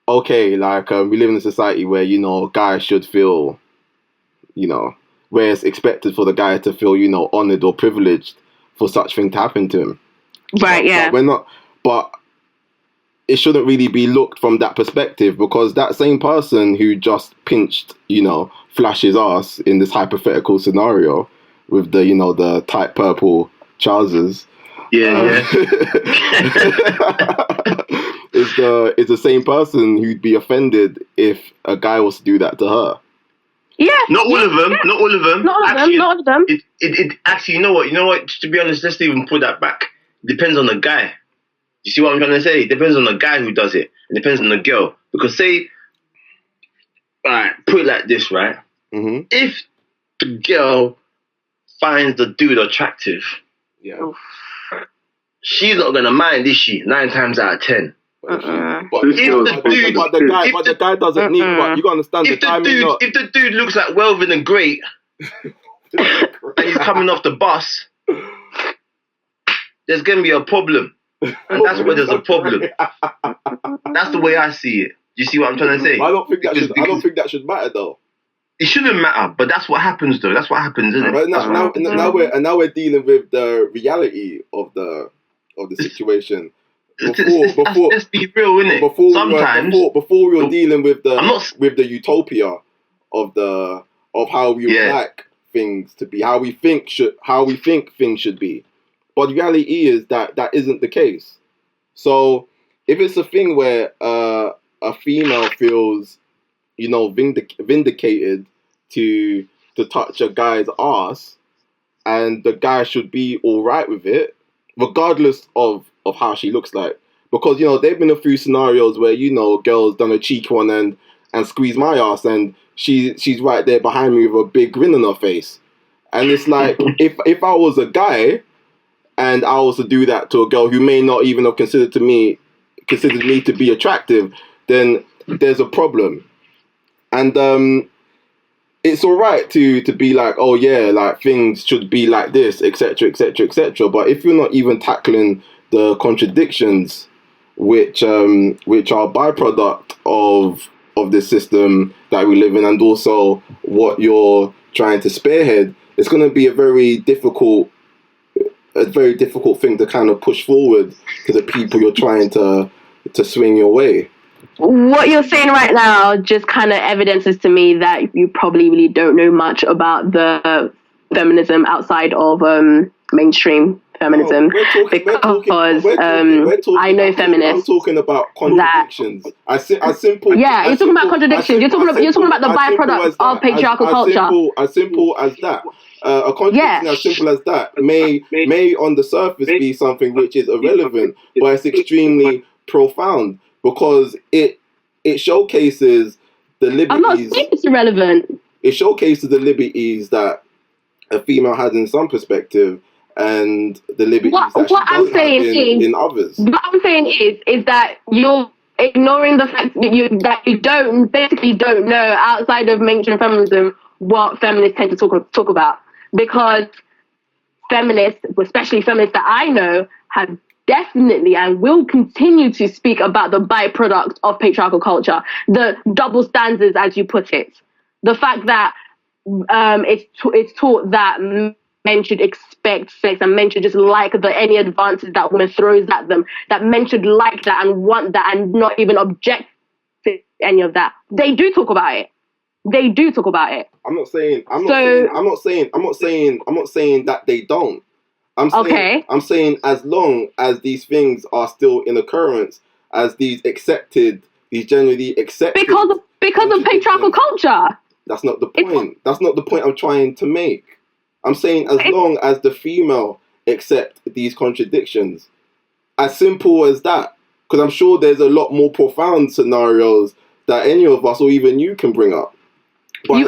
Okay, like, we live in a society where, you know, guys should feel, you know, where it's expected for the guy to feel, you know, honored or privileged for such thing to happen to him. Right, yeah. But it shouldn't really be looked from that perspective, because that same person who just pinched, you know, Flash's ass in this hypothetical scenario with the, you know, the tight purple trousers. Yeah. Is the same person who'd be offended if a guy was to do that to her. Yeah. Not all of them. Not all of them. Not all of them. It actually, you know what? To be honest, let's even pull that back. It depends on the guy. You see what I'm trying to say? It depends on the guy who does it. It depends on the girl. Because say, alright, put it like this, right? Mm-hmm. If the girl finds the dude attractive, she's not gonna mind, is she? 9 times out of 10. But the guy doesn't need. But you gotta understand if the dude looks like Welvin and Great, and he's coming off the bus, there's gonna be a problem. And that's where there's a problem. That's the way I see it. You see what I'm trying to say? I don't think that should matter though. It shouldn't matter, but that's what happens though. That's what happens, isn't it? But now we're dealing with the reality of the situation. Let's be real, innit? Before we were dealing with the utopia of how we would like things to be, how we think things should be. But the reality is that isn't the case. So if it's a thing where a female feels, vindicated to touch a guy's ass, and the guy should be all right with it, regardless of how she looks like. Because, there've been a few scenarios where, girls done a cheeky one and squeeze my ass, and she's right there behind me with a big grin on her face. And it's like, if I was a guy and I was to do that to a girl who may not even have considered me to be attractive, then there's a problem. And it's all right to be like, oh yeah, like things should be like this, etc., etc., etc. But if you're not even tackling the contradictions which are byproduct of this system that we live in, and also what you're trying to spearhead, it's going to be a very difficult thing to kind of push forward to the people you're trying to swing your way. What you're saying right now just kind of evidences to me that you probably really don't know much about the feminism outside of mainstream feminism. I know feminists. I'm talking about contradictions. You're talking about contradictions. You're talking about the byproducts of patriarchal culture. As simple as that. A contradiction as simple as that may on the surface be something which is irrelevant, but it's extremely profound, because it showcases the liberties. I'm not saying it's irrelevant. It showcases the liberties that a female has in some perspective, and the liberties that she doesn't have in others. What I'm saying is that you're ignoring the fact that you don't know outside of mainstream feminism what feminists tend to talk about, because feminists, especially feminists that I know, have definitely and will continue to speak about the byproduct of patriarchal culture, the double standards, as you put it, the fact that it's taught that men should expect sex and men should just like any advances that women throws at them, that men should like that and want that and not even object to any of that. They do talk about it. I'm not saying that they don't. I'm saying as long as these things are still in occurrence, as these generally accepted, because of patriarchal culture. That's not the point. That's not the point I'm trying to make. I'm saying as long as the female accept these contradictions, as simple as that. Because I'm sure there's a lot more profound scenarios that any of us or even you can bring up. But,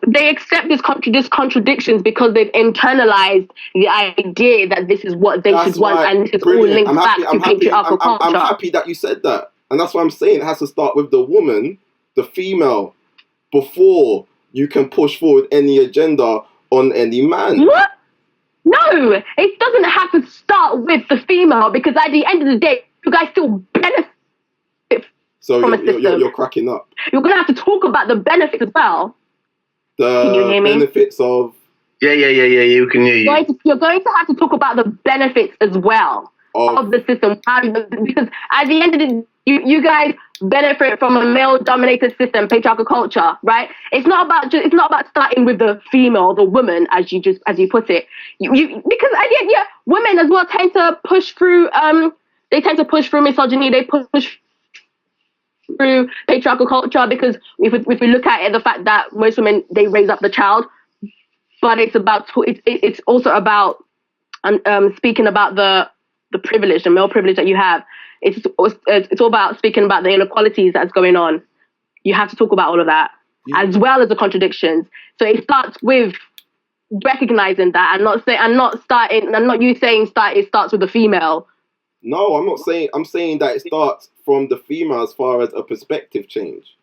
they accept these contradictions because they've internalized the idea that this is what they should want, and this is all linked back to patriarchal culture. I'm happy that you said that, and that's why I'm saying it has to start with the woman, the female, before you can push forward any agenda on any man. What? No, it doesn't have to start with the female, because at the end of the day, you guys still benefit. So you're cracking up. You're going to have to talk about the benefits as well. Can you hear me? Benefits of... Yeah, you can hear you. You're going to have to talk about the benefits as well of the system. Because at the end of the day, you guys benefit from a male-dominated system, patriarchal culture, right? It's not about starting with the female, the woman, as you put it. Because women as well tend to push through. They tend to push through misogyny. They push through patriarchal culture, because if we look at it, the fact that most women, they raise up the child, but it's also about speaking about the privilege, the male privilege that you have. It's all about speaking about the inequalities that's going on. You have to talk about all of that, as well as the contradictions. So it starts with recognizing that, and not you saying it starts with the female. No, I'm not saying. I'm saying that it starts from the female as far as a perspective change.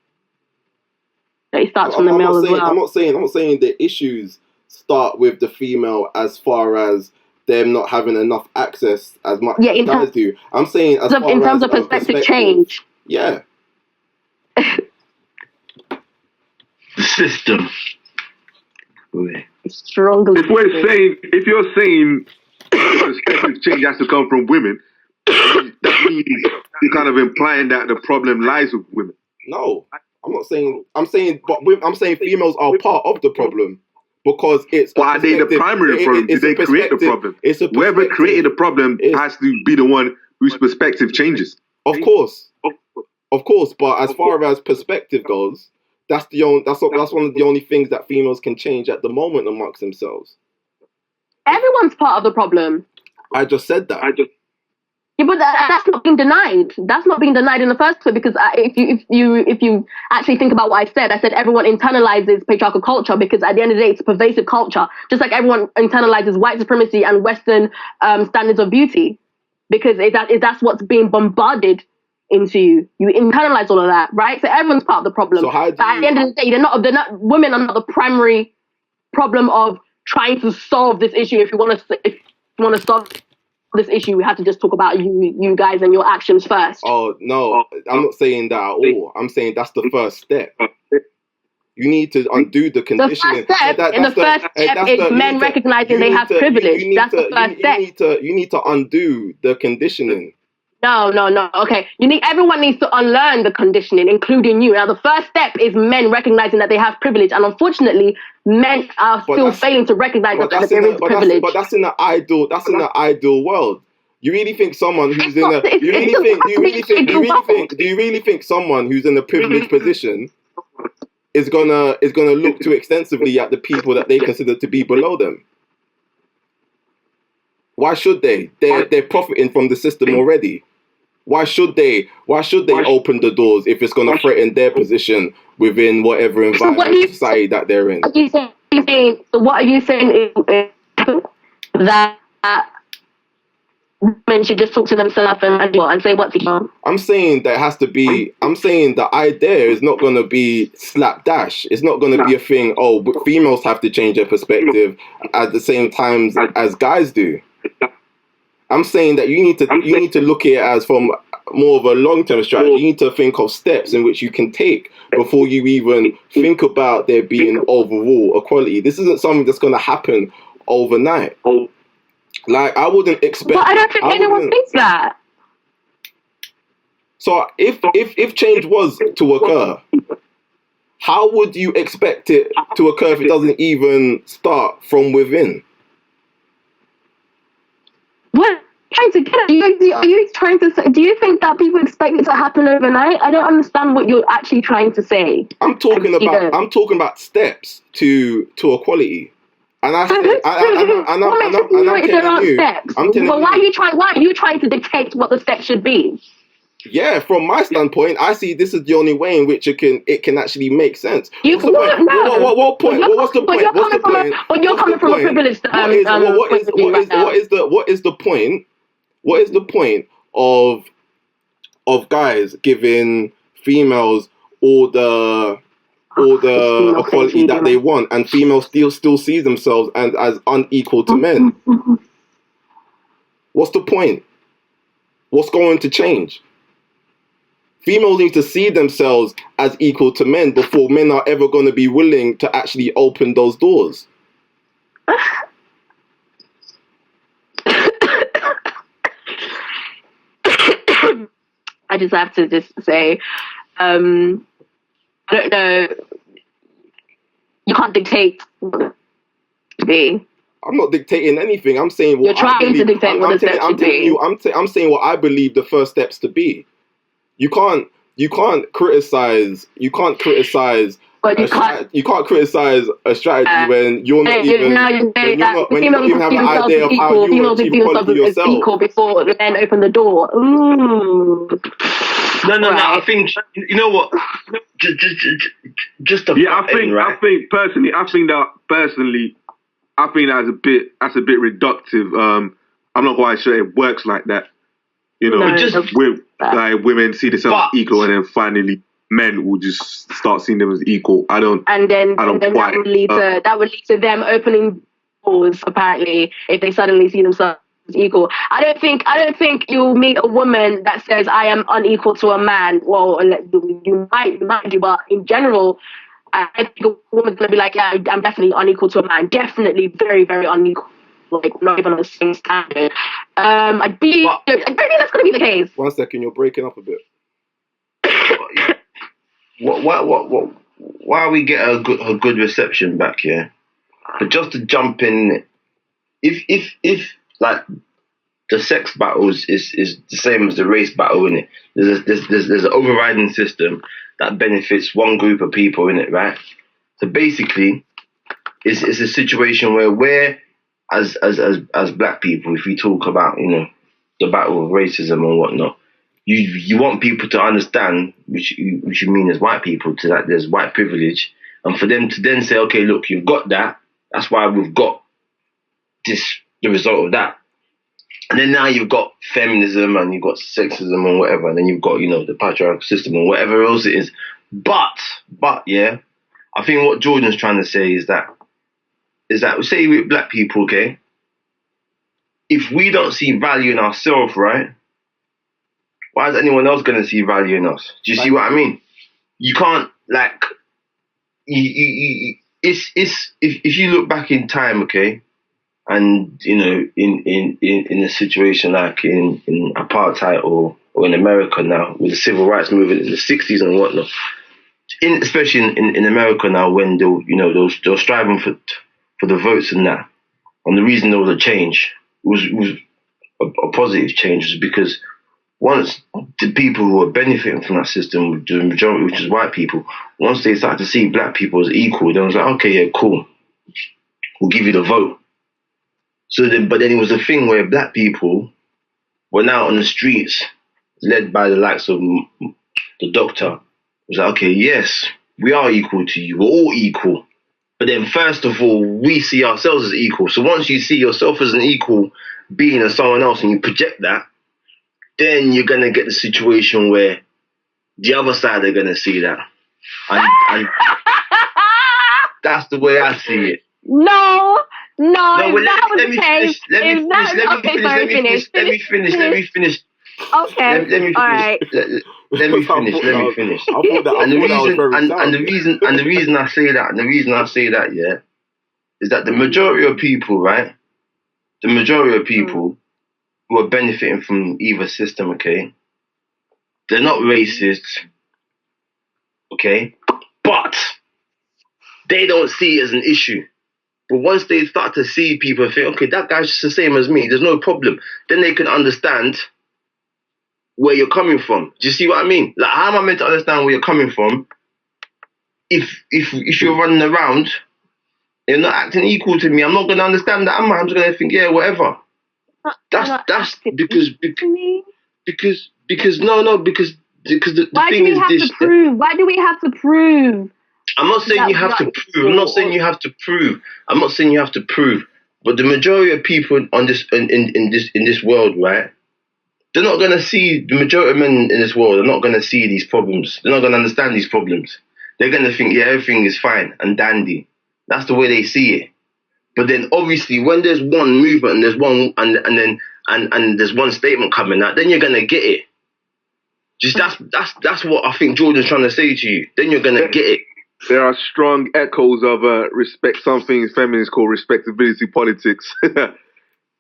It starts from the male as well. I'm not saying the issues start with the female as far as them not having enough access as much Yeah, as guys do. I'm saying as far in terms as of perspective change. Yeah. The system. Strongly. If you're saying perspective change has to come from women, that means you're kind of implying that the problem lies with women. No, I'm not saying. I'm saying females are part of the problem because it's. But are they the primary problem? Did they create the problem? Whoever created the problem has to be the one whose perspective changes. Of course. But as far as perspective goes, that's one of the only things that females can change at the moment amongst themselves. Everyone's part of the problem. I just said that. Yeah, but that's not being denied. That's not being denied in the first place, because if you actually think about what I said everyone internalizes patriarchal culture because at the end of the day, it's a pervasive culture. Just like everyone internalizes white supremacy and Western standards of beauty, because that's what's being bombarded into you. You internalize all of that, right? So everyone's part of the problem. So how do but at the end of the day, women are not the primary problem of trying to solve this issue. If you want to solve this issue, we have to just talk about you guys and your actions first. Oh no, I'm not saying that at all. I'm saying that's the first step. You need to undo the conditioning. The first step is men recognizing they have privilege. That's the first step. You need to undo the conditioning. No. Okay, everyone needs to unlearn the conditioning, including you. Now, the first step is men recognizing that they have privilege, and unfortunately, men are still failing to recognize that there is privilege. But that's in the ideal. That's in the ideal world. You really think someone who's in a? Do you really think someone who's in a privileged position is gonna look too extensively at the people that they consider to be below them? Why should they? They're profiting from the system already. Why should they open the doors if it's going to threaten their position within whatever environment society that they're in? So what are you saying is that women should just talk to themselves and say what to do? I'm saying the idea is not going to be slapdash. It's not going to be a thing, but females have to change their perspective at the same time as guys do. I'm saying that you need to look at it as from more of a long-term strategy. You need to think of steps in which you can take before you even think about there being overall equality. This isn't something that's going to happen overnight. Like, I wouldn't expect. But I don't think anyone thinks that. So if change was to occur, how would you expect it to occur if it doesn't even start from within? What? Trying to get it? Are you trying to say? Do you think that people expect it to happen overnight? I don't understand what you're actually trying to say. I'm talking about steps to equality, and I'm telling you. But why are you trying to dictate what the steps should be? Yeah, from my standpoint, I see this is the only way in which it can actually make sense. What point? What's the point? But you're coming from a privileged what is the point? What is the point of guys giving females all the equality that they want, and females still see themselves as unequal to men? What's the point? What's going to change? Females need to see themselves as equal to men before men are ever going to be willing to actually open those doors. I just have to say, I don't know. You can't dictate what to be. I'm not dictating anything. I'm saying what you're trying to dictate what the steps should be. I'm saying what I believe the first steps to be. You can't criticize. But you can't criticize a strategy when you're not even have an idea of how you achieve equality yourself. Equal before then open the door. Ooh. No. I think you know what. Just I think personally that's a bit reductive. I'm not quite sure it works like that. You know, women see themselves as equal, and then finally men will just start seeing them as equal. That would lead to them opening pause, apparently, if they suddenly see themselves as equal. I don't think you'll meet a woman that says I am unequal to a man. Well, you might do, but in general, I think a woman's gonna be like, yeah, I'm definitely unequal to a man. Definitely very, very unequal. Like not even on the same standard. I think that's gonna be the case. 1 second, you're breaking up a bit. Why we get a good reception back here? But just to jump in, if like the sex battle is the same as the race battle, in it, there's an overriding system that benefits one group of people in it, right? So basically, it's a situation where we're as black people, if we talk about the battle of racism and whatnot, you want people to understand, which you mean as white people, to that there's white privilege, and for them to then say, okay, look, you've got that. That's why we've got the result of that. And then now you've got feminism and you've got sexism and whatever, and then you've got the patriarchal system and whatever else it is. But yeah, I think what Jordan's trying to say is that say with black people, okay, if we don't see value in ourselves, right? Why is anyone else going to see value in us? Do you see what I mean? You can't if you look back in time, okay, and in a situation like in apartheid or in America now with the civil rights movement in the 60s and whatnot, especially in America now when they were striving for the votes and that, and the reason there was a change was a positive change was because once the people who were benefiting from that system, the majority, which is white people, once they started to see black people as equal, they was like, okay, yeah, cool, we'll give you the vote. But then it was a thing where black people were now on the streets, led by the likes of the doctor. It was like, okay, yes, we are equal to you. We're all equal. But then first of all, we see ourselves as equal. So once you see yourself as an equal being as someone else and you project that, then you're going to get the situation where the other side are going to see that. And that's the way I see it. No, well, let me finish. Let me finish. Okay. Let me finish. And the reason I say that, yeah, is that the majority of people, right? The majority of people who are benefiting from either system, okay, they're not racist, okay, but they don't see it as an issue. But once they start to see people think, okay, that guy's just the same as me, there's no problem, then they can understand where you're coming from. Do you see what I mean? Like, how am I meant to understand where you're coming from if you're running around, you're not acting equal to me? I'm not going to understand that. I'm just going to think, yeah, whatever. That's because the why thing is this. Why do we have to prove? I'm not saying you have to prove. I'm not saying you have to prove. But the majority of people on this in this world, right? They're not going to see, the majority of men in this world are not going to see these problems. They're not going to understand these problems. They're going to think, yeah, everything is fine and dandy. That's the way they see it. But then obviously when there's one movement and there's one and there's one statement coming out, then you're going to get it. Just that's what I think Jordan's trying to say to you. Then you're going to get it. There are strong echoes of something feminists call respectability politics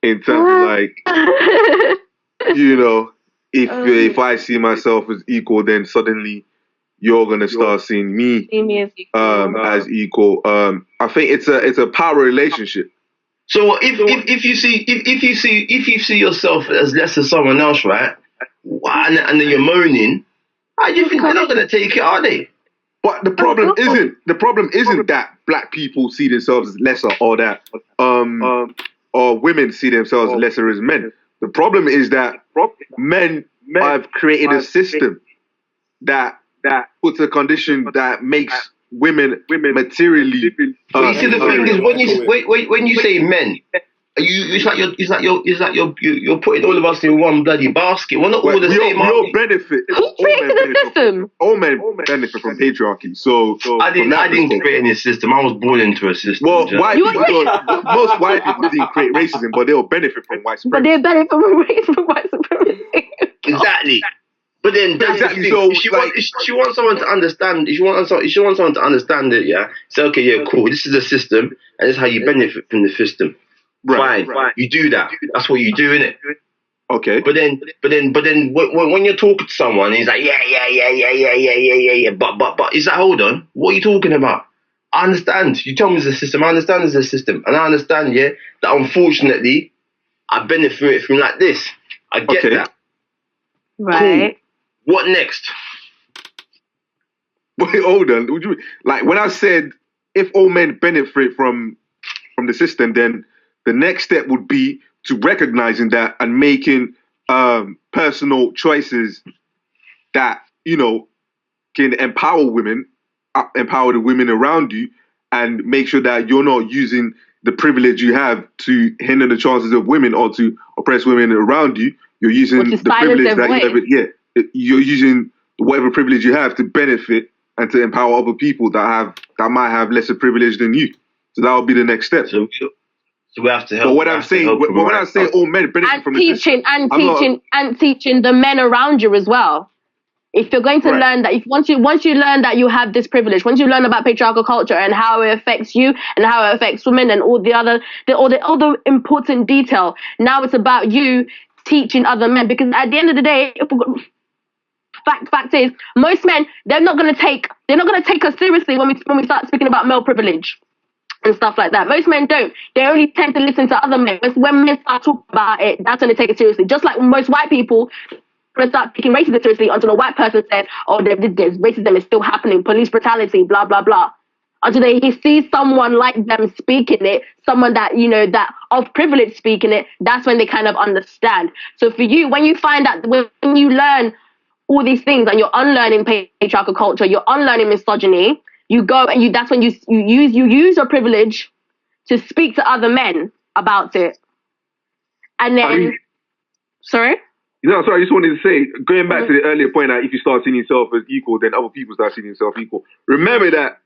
in terms of like, if I see myself as equal, then suddenly you're gonna start seeing me as equal. I think it's a power relationship. So if you see yourself as less than someone else, right? And then you're moaning, you think they're not gonna take it, are they? But the problem isn't that black people see themselves as lesser or that or women see themselves as lesser as men. The problem is that men have created a system that puts a condition that makes women materially. But you see, the thing is, when you say men, you're putting all of us in one bloody basket. We're not all the same. We all benefit. Who created the system? All men benefit from patriarchy. So I didn't create any system. I was born into a system. Well, most white people didn't create racism, but they'll benefit from white But supremacy. they benefit from white supremacy. Exactly. But then that's Exactly, the thing. so, If she wants someone to understand, if she wants someone to understand it, yeah, say, okay, yeah, cool, this is the system, and this is how you benefit from the system. Right. Fine. You do that. That's what you do, innit? Okay. But then, when you're talking to someone, he's like, yeah. But is that, hold on, what are you talking about? I understand. You tell me it's a system. I understand it's a system, and I understand, yeah, that unfortunately, I benefit from like this. I get that. Right. Cool. What next? Wait, hold on. Would you like when I said if all men benefit from the system, then the next step would be to recognizing that and making personal choices that can empower women, empower the women around you, and make sure that you're not using the privilege you have to hinder the chances of women or to oppress women around you. You're using the privilege that you have. You're using whatever privilege you have to benefit and to empower other people that might have lesser privilege than you. So that would be the next step. So we have to help. But what I'm saying, when I say all men benefit from the system, and teaching the men around you as well. If you're going to learn that, once you learn that you have this privilege, once you learn about patriarchal culture and how it affects you and how it affects women and all the important detail, now it's about you teaching other men. Because at the end of the day, fact is, most men they're not gonna take us seriously when we start speaking about male privilege and stuff like that. Most men don't. They only tend to listen to other men. When men start talking about it, that's when they take it seriously. Just like most white people when start taking racism seriously until a white person says, "Oh, there's racism is still happening, police brutality, blah blah blah." Until he sees someone like them speaking it, someone that that of privilege speaking it, that's when they kind of understand. So for you, when you find that when you learn all these things and you're unlearning patriarchal culture, you're unlearning misogyny, you go and that's when you use your privilege to speak to other men about it. And then, sorry? Sorry, I just wanted to say, going back to the earlier point that if you start seeing yourself as equal, then other people start seeing themselves equal. Remember that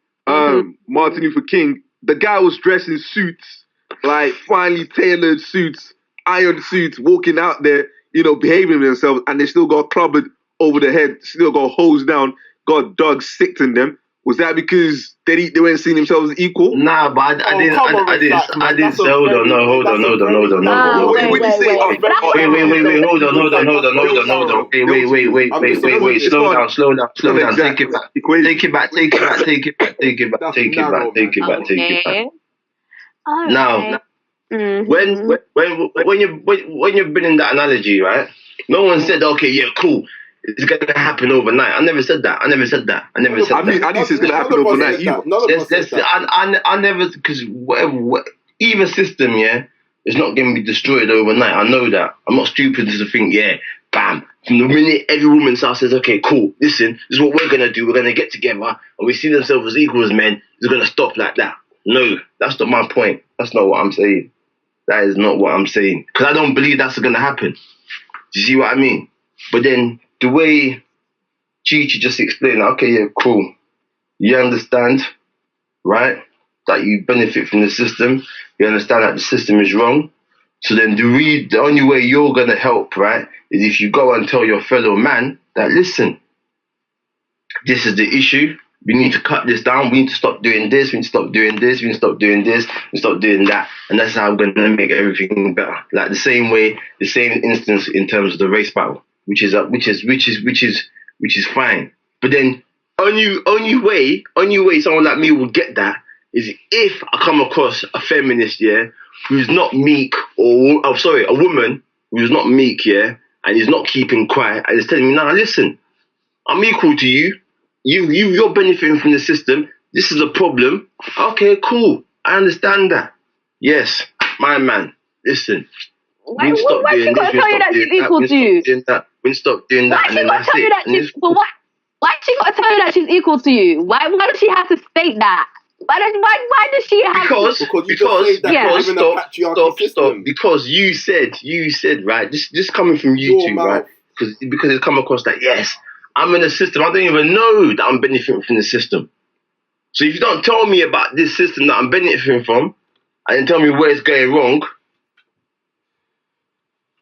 Martin Luther King, the guy was dressed in suits, like finely tailored suits, ironed suits, walking out there, behaving themselves, and they still got clobbered over the head, still got hosed down, got dogs sicked in them. Was that because they weren't seeing themselves as equal? Nah, but I didn't say, hold on. Wait, Hold on. Wait, slow down. Take it back. Now, when you've been in that analogy, right? No one said, okay, yeah, cool. It's gonna happen overnight. I never said that. I didn't say it's gonna happen overnight either. I never, because either system, yeah, is not gonna be destroyed overnight. I know that. I'm not stupid to think, yeah, bam. From the minute every woman starts says, okay, cool, listen, this is what we're gonna do. We're gonna get together and we see themselves as equal as men. It's gonna stop like that. No, that's not my point. That's not what I'm saying. That is not what I'm saying. Because I don't believe that's gonna happen. Do you see what I mean? But then the way Chi just explained, okay, yeah, cool. You understand, right, that you benefit from the system. You understand that the system is wrong. So then the only way you're going to help, right, is if you go and tell your fellow man that, listen, this is the issue. We need to cut this down. We need to stop doing this. We need to stop doing this. We need to stop doing this. We need to stop doing that. And that's how we're going to make everything better. Like the same instance in terms of the race battle. Which is fine. But then only way someone like me will get that is if I come across a feminist, yeah, who's not meek, or a woman who's not meek, yeah, and is not keeping quiet and is telling me, nah, listen, I'm equal to you. You're benefiting from the system. This is a problem. Okay, cool. I understand that. Yes, my man. Listen. Why she gotta tell you that she's equal to you? We stop doing that. Why she gotta tell you that she's equal to you? Why does she have to state that? Why does she have Because you just say that yeah. even a patriarchy system. Because you said right, this coming from you Your two, mouth. right? Because it's come across that yes, I'm in a system. I don't even know that I'm benefiting from the system. So if you don't tell me about this system that I'm benefiting from, and then tell me where it's going wrong,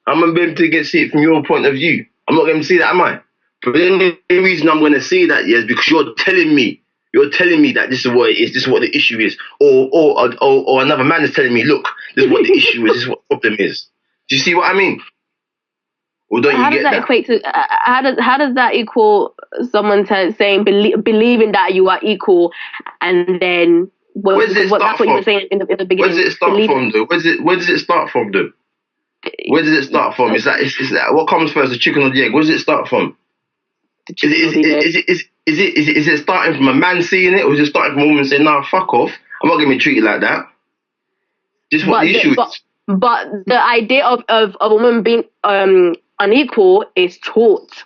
I'm gonna be able to see it from your point of view. I'm not going to see that, am I? But the only reason I'm going to say that is because you're telling me that this is what it is, this is what the issue is, or another man is telling me, look, this is what the issue is, this is what the problem is. Do you see what I mean? Or don't How you does get that equate to? How does that equal someone saying believing that you are equal, and then Where does it start that's what from? you were saying in the beginning. Where does it start from, though? Where does it start from, though? Where does it start from? Is that what comes first, the chicken or the egg? Where does it start from? Is it starting from a man seeing it, or is it starting from a woman saying, "Nah, fuck off. I'm not going to be treated like that"? This is what the issue is. But the idea of a woman being unequal is taught.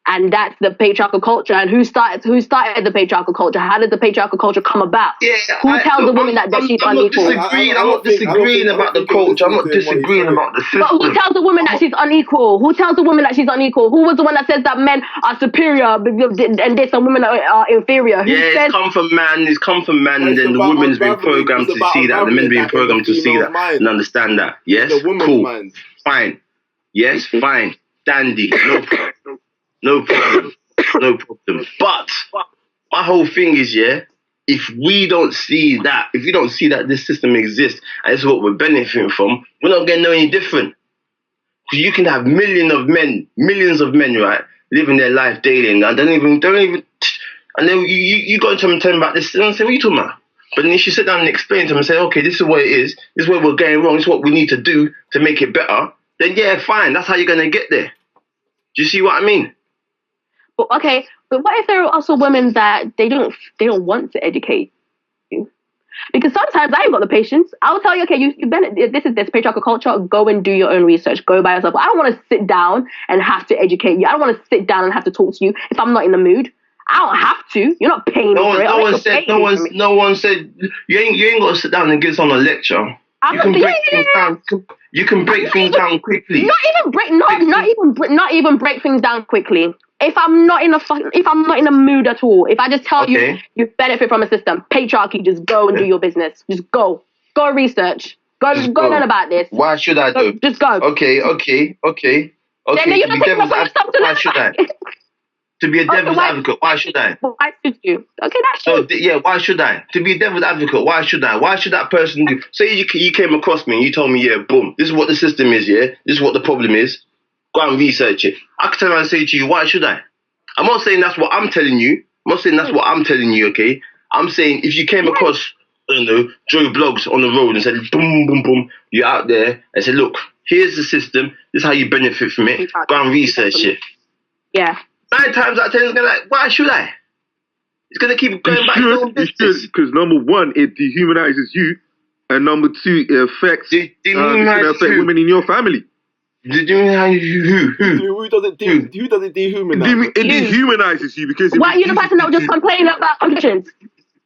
And that's the patriarchal culture. And who started the patriarchal culture? How did the patriarchal culture come about? Yeah, who tells the woman that she's unequal? I'm not disagreeing about the culture. I'm not disagreeing about the system. But who tells the woman that she's unequal? Who tells the woman that she's unequal? Who was the one that says that men are superior and this and women are inferior? It's come from man. It's come from man, and then the woman's been programmed to see that. The men being programmed to see that and understand that. Yes, cool, fine. Yes, fine, dandy, no problem. No problem. But my whole thing is, if we don't see that, this system exists and it's what we're benefiting from, we're not getting any different. Because you can have millions of men, right, living their life daily, and don't even, and then you go to them and tell them about this, and I say, what are you talking about? But then if you sit down and explain to them and say, okay, this is what it is, this is where we're going wrong, this is what we need to do to make it better, then fine, that's how you're going to get there. Do you see what I mean? Okay, but what if there are also women that they don't want to educate you? Because sometimes I ain't got the patience. I'll tell you, okay, this is this patriarchal culture. Go and do your own research. Go by yourself. I don't want to sit down and have to educate you. I don't want to sit down and have to talk to you if I'm not in the mood. I don't have to. You're not paying me for it. No one said you ain't got to sit down and give someone a lecture. You can break things down. You can break things down quickly. Not even break things down quickly. If I'm not in a mood at all, if I just tell you benefit from a system, patriarchy, just go and do your business. Just go research. Go learn about this. Why should I do? Just go. Okay. Then you're not picking up on yourself to why should I? To be a devil's advocate, why should I? Why should you? Okay, that's so why should I? To be a devil's advocate, why should I? Why should that person do? Say you came across me and you told me, boom, this is what the system is, this is what the problem is. Go and research it. I could turn around and say to you, why should I? I'm not saying that's what I'm telling you. Okay? I'm saying if you came across, Joe Blogs on the road and said, boom, boom, boom, you're out there and said, look, here's the system. This is how you benefit from it. Go and research it. Yeah. 9 times out of 10, it's going to be like, why should I? It's going to keep going back to your own business. Because number one, it dehumanizes you. And number two, it affects women in your family. Who does it dehumanize? It dehumanizes you because why are you the person that would just complain about contradictions?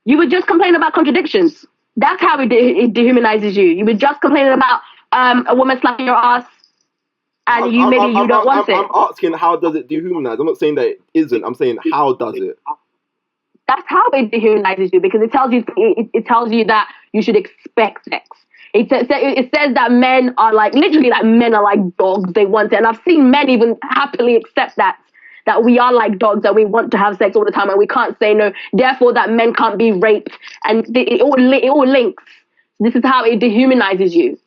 You would just complain about contradictions. That's how it dehumanizes you. You would just complain about a woman slapping your ass, and you don't want it. I'm asking, how does it dehumanize? I'm not saying that it isn't. I'm saying, how does it? That's how it dehumanizes you, because it tells you that you should expect sex. It says that men are like dogs. They want it, and I've seen men even happily accept that we are like dogs, that we want to have sex all the time, and we can't say no. Therefore, that men can't be raped, and it all links. This is how it dehumanizes you,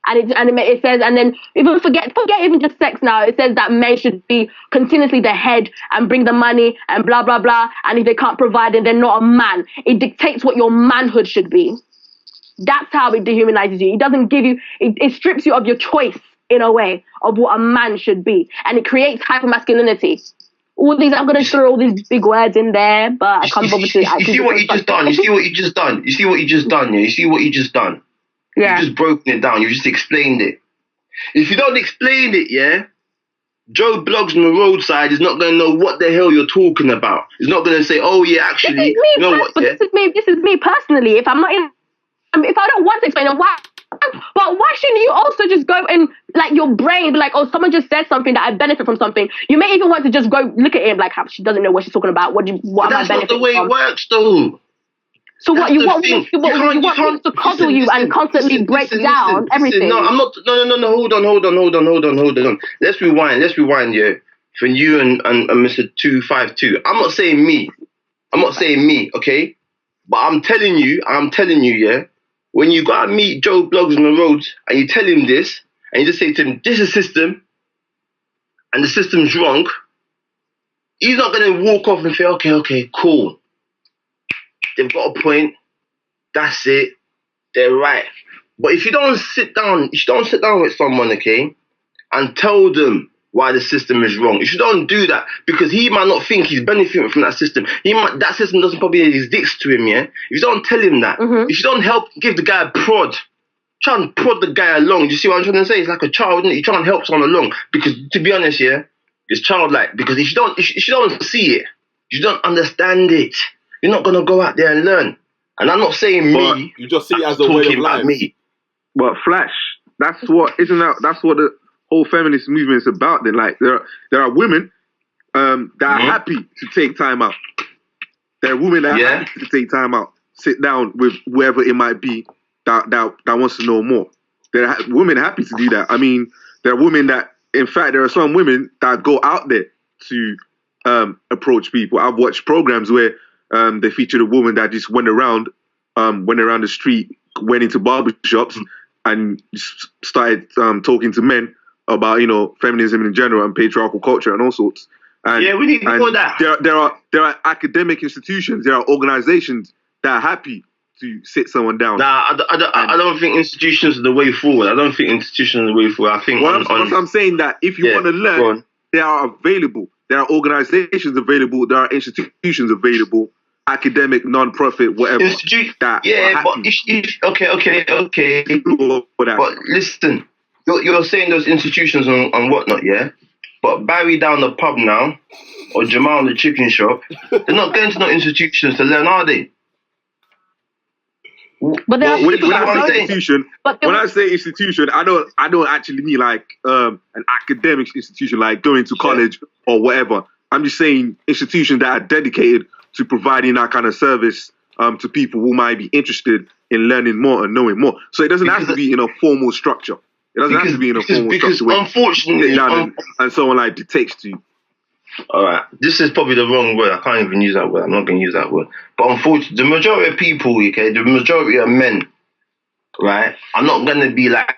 and it says, and then even forget even just sex now. It says that men should be continuously the head and bring the money and blah blah blah, and if they can't provide, then they're not a man. It dictates what your manhood should be. That's how it dehumanizes you. It doesn't give you, it strips you of your choice in a way of what a man should be. And it creates hypermasculinity. All these, I'm going to throw all these big words in there, but I can't bother to. You see what you just done? Yeah. You've just broken it down. You just explained it. If you don't explain it, Joe Blogs on the roadside is not going to know what the hell you're talking about. He's not going to say, oh yeah, actually, you know what? Yeah? This is me personally. If I'm not in, if I don't want to explain it, why? But why shouldn't you also just go and like your brain be like, oh, someone just said something that I benefit from something. You may even want to just go look at it like, she doesn't know what she's talking about. What am I benefiting from? That's not the way it works, though. So what you want me to coddle you and constantly break down everything? No, I'm not. No. Hold on. Let's rewind. Yeah, for you and Mr. 252. I'm not saying me. Okay, but I'm telling you. Yeah, when you go out and meet Joe Blogs on the roads and you tell him this and you just say to him, "This is a system, and the system's wrong," he's not gonna walk off and say, "Okay, cool. They've got a point. That's it. They're right." But if you don't sit down with someone, okay, and tell them why the system is wrong, if you don't do that, because he might not think he's benefiting from that system. That system doesn't probably exist to him, yeah? If you don't tell him that, if you don't help give the guy a prod, try and prod the guy along. Do you see what I'm trying to say? It's like a child, isn't it? You try and help someone along. Because to be honest, yeah, it's childlike. Because if you don't see it, if you don't understand it, you're not gonna go out there and learn. And I'm not saying me. You just see it as a way of life. Me. But Flash, that's what the whole feminist movement is about. Then, like, there are women that are happy to take time out. There are women that are happy to take time out, sit down with whoever it might be that wants to know more. There are women happy to do that. I mean, there are women that, in fact, there are some women that go out there to approach people. I've watched programs where they featured a woman that just went around the street, went into barbershops and started talking to men about, feminism in general and patriarchal culture and all sorts. And, yeah, we need to know that. There are academic institutions, there are organizations that are happy to sit someone down. Nah, I don't think institutions are the way forward. I think I'm saying that if you want to learn, they are available. There are organizations available. There are institutions available. Academic, non-profit, whatever. Okay. But listen, you're saying those institutions and whatnot, yeah? But Barry down the pub now, or Jamal in the chicken shop, they're not going to no institutions to learn, are they? But there are when I say institution, I don't actually mean like an academic institution, like going to college or whatever. I'm just saying institutions that are dedicated to providing that kind of service to people who might be interested in learning more and knowing more. So it doesn't have to be in a formal structure. It doesn't have to be in a formal structure. Unfortunately, and someone like dictates to you. All right, this is probably the wrong word. I can't even use that word. I'm not going to use that word. But unfortunately, the majority of people, okay, the majority of men, right, are not going to be like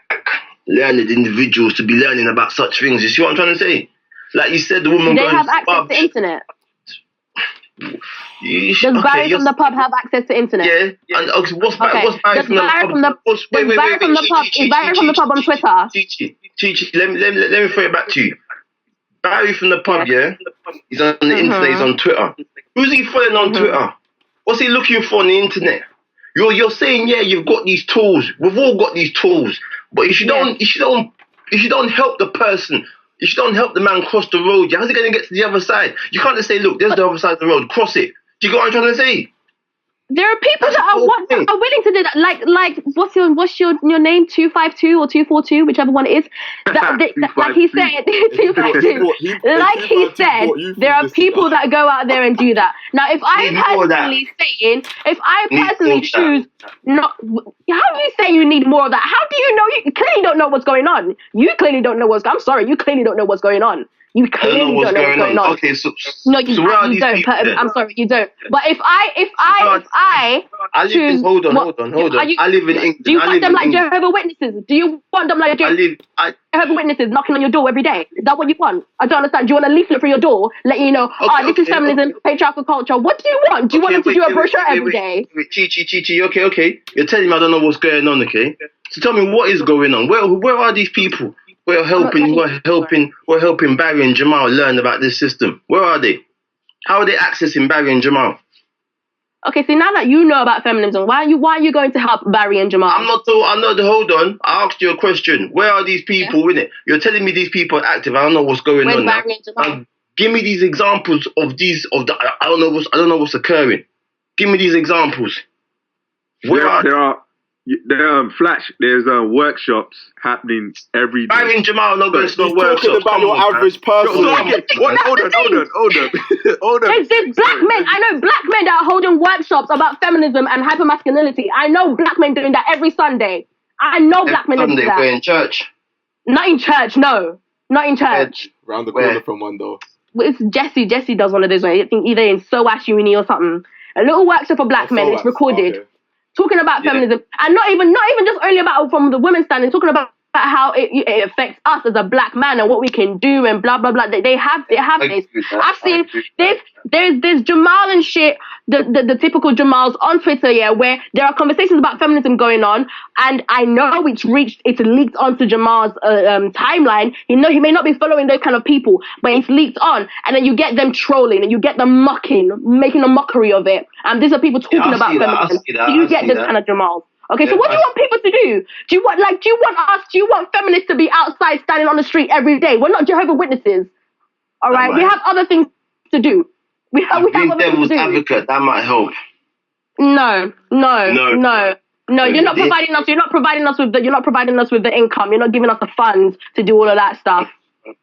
learned individuals to be learning about such things. You see what I'm trying to say? Like you said, the woman. They have access to internet. Does Barry from the pub have access to internet? Yeah. And what's Barry from the pub? Is Barry from the pub on Twitter? Chichi, let me throw it back to you. Barry from the pub, yeah? He's on the internet, he's on Twitter. Who's he following on Twitter? What's he looking for on the internet? You're saying, yeah, you've got these tools. We've all got these tools. But if you don't help the person, if you don't help the man cross the road, how's he going to get to the other side? You can't just say, look, there's the other side of the road, cross it. Do you get what I'm trying to say? There are people that are willing to do that. Like what's your name? 252 or 242, whichever one it is. Like he said, 252. Like he said, there are people that go out there and do that. Now, if I personally choose not, how do you say you need more of that? How do you know? You clearly don't know what's going on. You clearly don't know I'm sorry. You clearly don't know what's going on. You clearly don't know what's going on. Okay, so no, you don't. I'm sorry, you don't. But if I choose, hold on. I live in England. Do you want them like Jehovah's Witnesses? Do you want them like Jehovah's Witnesses knocking on your door every day? Is that what you want? I don't understand. Do you want a leaflet for your door, letting you know, this is feminism, patriarchal culture? What do you want? Do you want them to do a brochure every day? Chichi, okay. You're telling me I don't know what's going on, okay? So tell me what is going on. Where are these people? We're helping Barry and Jamal learn about this system. Where are they? How are they accessing Barry and Jamal? Okay, so now that you know about feminism, why are you going to help Barry and Jamal? I'm not. Hold on. I asked you a question. Where are these people in it? You're telling me these people are active. I don't know what's going on now. Barry and Jamal? Give me these examples of these. I don't know what's occurring. Give me these examples. There are Flash. There's workshops happening every day. Barry and Jamal not going to no workshops. Talking about your average person. Hold on. There's black men. I know black men that are holding workshops about feminism and hypermasculinity. I know black men doing that every Sunday. I know black men doing that. We're in church. Not in church, no. Not in church. Round the corner from one though. It's Jesse. Jesse does one of those. I think either in SOAS Uni or something. A little workshop for black men. It's recorded. Okay. Talking about feminism, and not even just only about from the women's standing, talking about how it affects us as a black man and what we can do and blah blah blah. They have this. I've seen there's Jamal and shit, the typical Jamals on Twitter, where there are conversations about feminism going on, and I know it's leaked onto Jamal's timeline. You know, he may not be following those kind of people, but it's leaked on, and then you get them trolling and you get them mocking, making a mockery of it. And these are people talking about feminism. You get this kind of Jamals. Okay, so what do you want people to do? Do you want feminists to be outside standing on the street every day? We're not Jehovah's Witnesses. All right, we have other things to do. We have other things to do. Devil's advocate, that might help. No. You're not providing us. You're not providing us with the income. You're not giving us the funds to do all of that stuff.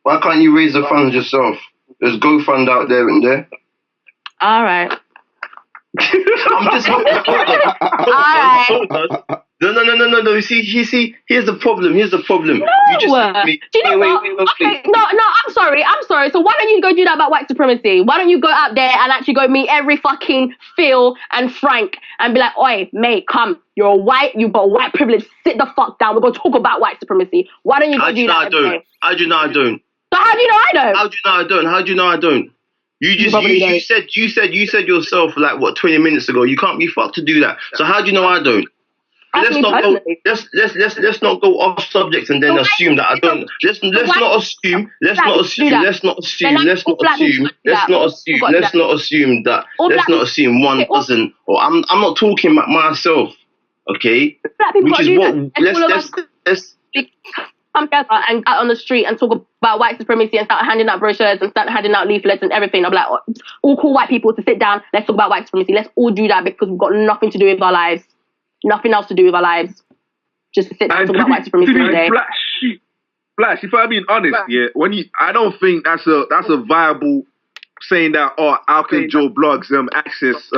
Why can't you raise the funds yourself? There's GoFund out there and there. All right. I'm just All right. No. You see, here's the problem. No. You just Do you know what? Okay, no, I'm sorry. So why don't you go do that about white supremacy? Why don't you go out there and actually go meet every fucking Phil and Frank and be like, oi, mate, come. You've got white privilege. Sit the fuck down. We're going to talk about white supremacy. Why don't you go do that? How do you know I don't? So how do you know I don't? How do you know I don't? You said yourself like what 20 minutes ago. You can't be fucked to do that. So how do you know I don't? Let's not go off subject and then assume that I don't. Let's not assume that one doesn't. Or I'm not talking about myself. Okay. Which is what. Let's come together and out on the street and talk about white supremacy and start handing out brochures and start handing out leaflets and everything. I'm like, all call white people to sit down. Let's talk about white supremacy. Let's all do that because we've got nothing to do with our lives. Nothing else to do with our lives. Just to sit down and talk about white supremacy all day. Flash, if I'm being honest, I don't think that's a viable saying that, how can Joe Blogs access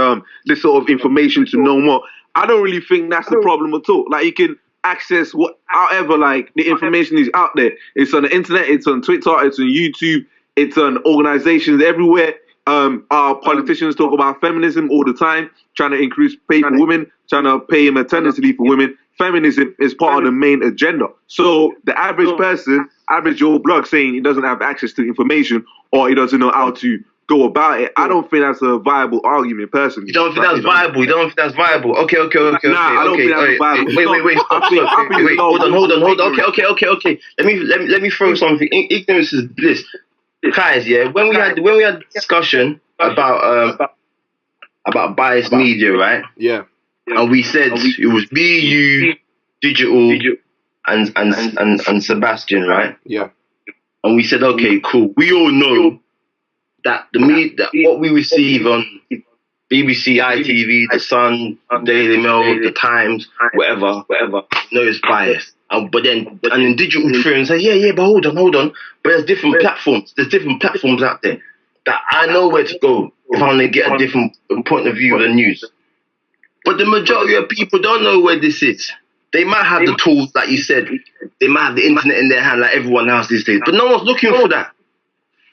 this sort of information to know more? I don't really think that's the problem at all. Like, you can access however, like, the information is out there. It's on the internet, it's on Twitter, it's on YouTube, it's on organizations everywhere. Our politicians talk about feminism all the time, trying to increase pay for women, trying to pay maternity leave for women. Feminism is part of the main agenda. So the average person, average Joe Blog, saying he doesn't have access to information or he doesn't know how to go about it, I don't think that's a viable argument, personally. You don't think that's viable? Okay. Nah, I don't think that's viable. Wait, hold on. Okay. Let me throw something. Ignorance is bliss. Guys, when we had discussion about biased media, right? Yeah. And we said it was me, you, Digital, and Sebastian, right? Yeah. And we said, okay, cool. We all know that that what we receive on BBC, ITV, The Sun, Daily Mail, The Times, whatever, it's biased. But then Digital True say, but hold on. But there's different platforms. There's different platforms out there that I know where to go if I want to get a different point of view of the news. But the majority of people don't know where this is. They might have the tools, like you said. They might have the internet in their hand, like everyone else these days. But no one's looking for that.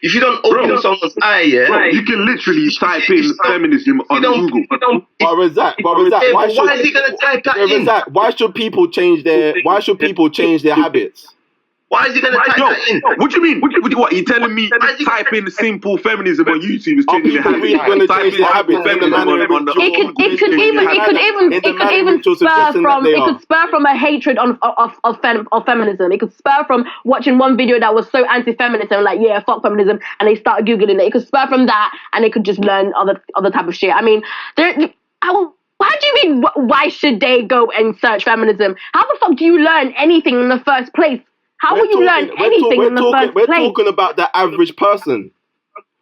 If you don't open someone's eye, you can literally type in feminism on Google. But Razak, why is he gonna type that in? Why should people change their habits? Why is he gonna type that in? What do you mean? What you telling me? Type in simple feminism on YouTube is changing your habits. Type in simple feminism on the. It could spur from a hatred of feminism. It could spur from watching one video that was so anti-feminist and like, fuck feminism, and they start googling it. It could spur from that, and they could just learn other type of shit. I mean, Why do you mean, why should they go and search feminism? How the fuck do you learn anything in the first place? How will you learn anything in the first place? We're talking about the average person.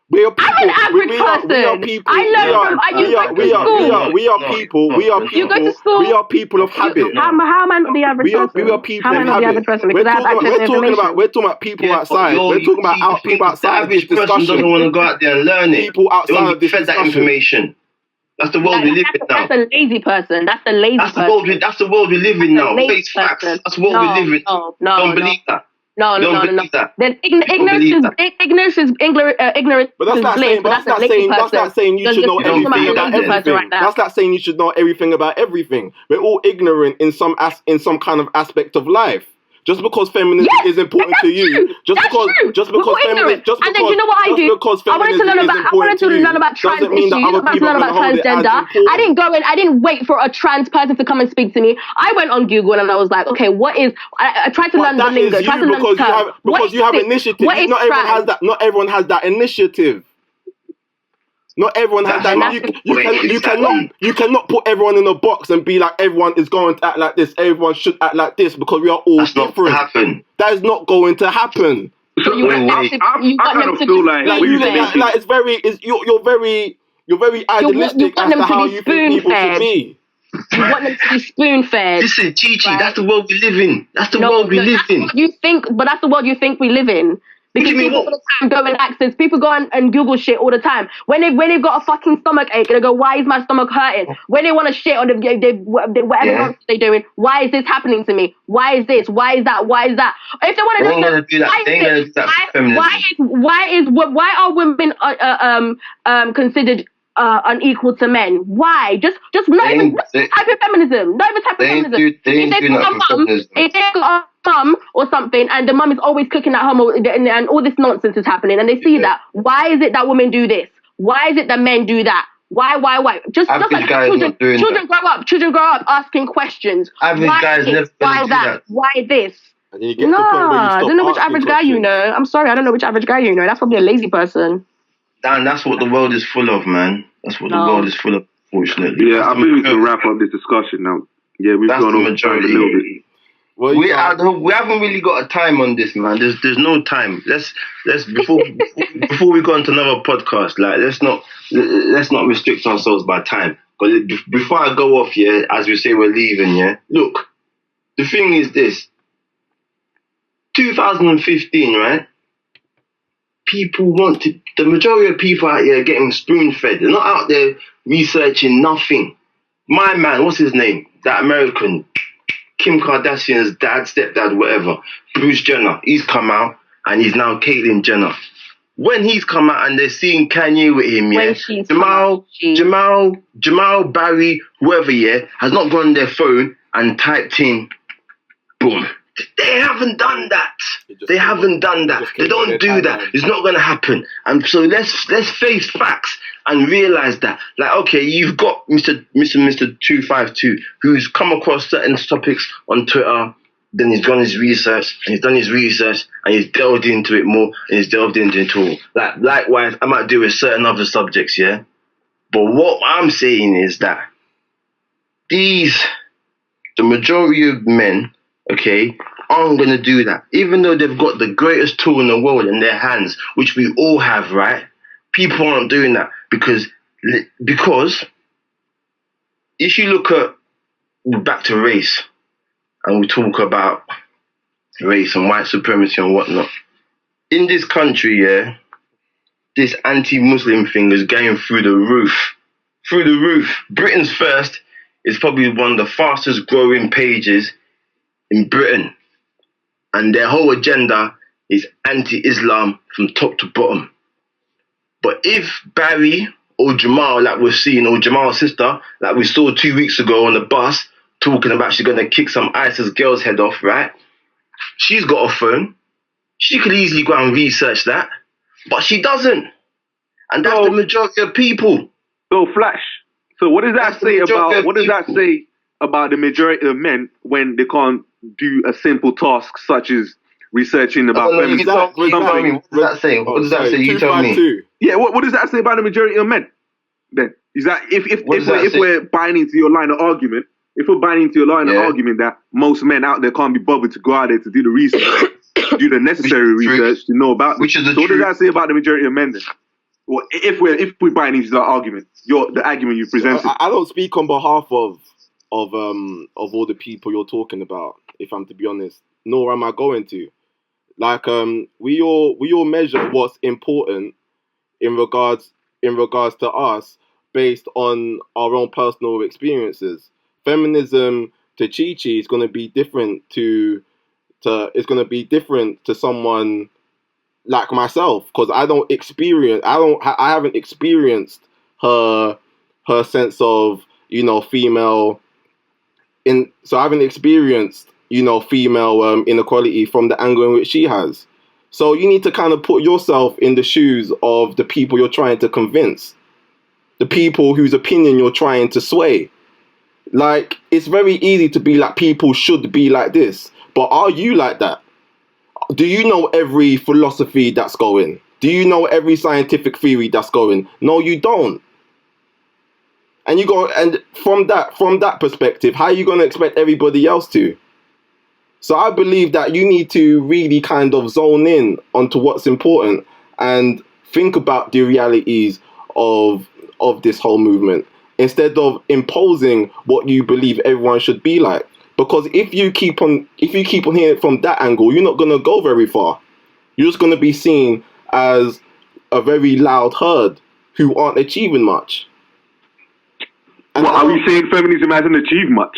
We are people. I'm an average person. We are people. I learned from. We are people. We are people. You go to school. We are people of habit. How am I not the average person? We are people of habit. How am I not the average person? Because I have access to information. We're talking about people outside. We're talking about people outside. The average person doesn't want to go out there and learn it. People outside of this fed that information. That's the world we live in now. That's a lazy person. That's the lazy person. That's the world we live in now. Face facts. That's the world we live in. Don't believe that. No. Then ignorance is ignorance. But that's not saying you should know everything about everything. That's not saying you should know everything about everything. We're all ignorant in some kind of aspect of life. Just because feminism is important to you, just because feminism, and then you know what I do? I wanted to learn about trans issues. I wanted to learn about transgender. I didn't wait for a trans person to come and speak to me. I went on Google and I was like, okay, what is? I tried to learn the lingo. Because you have initiative. Not everyone has that initiative. Not everyone has that. You cannot put everyone in a box and be like everyone is going to act like this. Everyone should act like this because we are all different. Not happen. That is not going to happen. So you I kind of feel like you're very idealistic as to how you think people should be. You want them to be spoon-fed. Listen, Chi-Chi, right? That's the world we live in. That's the world we live in. You think, but that's the world you think we live in. Because people all the time go and access, people go and Google shit all the time. When they've got a fucking stomach ache, they go, why is my stomach hurting? When they want to shit on whatever they're doing, why is this happening to me? Why is this? Why is that? Why is that? If they want to why are women considered unequal to men? Why? Just not even type of feminism. Not even type of feminism. If they got a mum or something, and the mum is always cooking at home, and all this nonsense is happening, and they see that. Why is it that women do this? Why is it that men do that? Why? Just like children grow up asking questions. Why that? Why this? No, I don't know which average guy you know. I'm sorry, I don't know which average guy you know. That's probably a lazy person. Dan, that's what the world is full of, man. That's what the world is full of, fortunately. Yeah, I think we can wrap up this discussion now. Yeah, we've gone over time a little bit. Well, we haven't really got a time on this, man. There's no time. Let's before we go on to another podcast, like let's not restrict ourselves by time. But before I go off, yeah, as we say we're leaving, yeah. Look, the thing is this: 2015, right? The majority of people out here are getting spoon-fed. They're not out there researching nothing. My man, what's his name? That American, Kim Kardashian's dad, stepdad, whatever, Bruce Jenner. He's come out and he's now Caitlyn Jenner. When he's come out and they're seeing Kanye with him, yeah, Jamal, Barry, whoever, yeah, has not gone on their phone and typed in, boom. They haven't done that. They haven't done that. They don't do that. It's not going to happen. And so let's face facts and realize that. Like, okay, you've got Mr. 252 who's come across certain topics on Twitter. Then he's done his research, and he's delved into it more, and he's delved into it all. Like, likewise, I might do with certain other subjects, yeah? But what I'm saying is that the majority of men, okay, aren't going to do that. Even though they've got the greatest tool in the world in their hands, which we all have, right? People aren't doing that because if you look at, back to race, and we talk about race and white supremacy and whatnot, in this country, yeah, this anti-Muslim thing is going through the roof. Through the roof. Britain's First is probably one of the fastest growing pages in Britain, and their whole agenda is anti-Islam from top to bottom. But if Barry or Jamal, like we're seeing, or Jamal's sister, like we saw 2 weeks ago on the bus, talking about she's going to kick some ISIS girl's head off, right? She's got a phone. She could easily go and research that, but she doesn't. And that's the majority of people. So, Flash, so what does that say about the majority of men when they can't do a simple task such as researching about feminism? What does that say? What does that say? You tell me. Yeah, what does that say about the majority of men? then? Is that What does that if say? we're buying into your line of argument, argument that most men out there can't be bothered to go out there to do the research, do the necessary research to know about Which is the so what does truth. that say about the majority of men then? Well, if we're buying into that argument, the argument you presented. I don't speak on behalf of all the people you're talking about, if I'm to be honest, nor am I going to. Like we all measure what's important in regards to us based on our own personal experiences. Feminism to Chi-Chi is going to be different to someone like myself, because I haven't experienced her sense of, female so I haven't experienced, female inequality from the angle in which she has. So you need to kind of put yourself in the shoes of the people you're trying to convince, the people whose opinion you're trying to sway. Like, it's very easy to be like, people should be like this, but are you like that? Do you know every philosophy that's going? Do you know every scientific theory that's going? No, you don't. And from that perspective, how are you going to expect everybody else to? So I believe that you need to really kind of zone in onto what's important and think about the realities of this whole movement instead of imposing what you believe everyone should be like. Because if you keep on hearing it from that angle, you're not going to go very far. You're just going to be seen as a very loud herd who aren't achieving much. And are we saying feminism hasn't achieved much?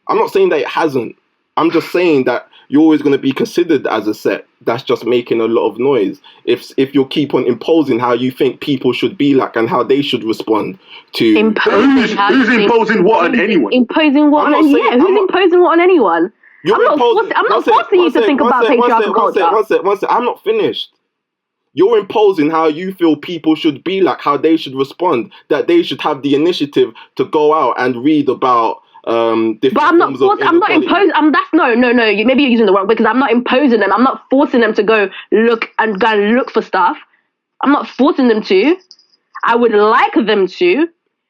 I'm not saying that it hasn't. I'm just saying that you're always going to be considered as a set that's just making a lot of noise. If you keep on imposing how you think people should be like and how they should respond to... Who's imposing what on anyone? Imposing what on anyone? Who's imposing what on anyone? I'm not forcing you to think about patriarchal culture. One sec. I'm not finished. You're imposing how you feel people should be like, how they should respond, that they should have the initiative to go out and read about different but I'm not imposing. Maybe you're using the wrong, because I'm not imposing them. I'm not forcing them to go look for stuff. I'm not forcing them to. I would like them to.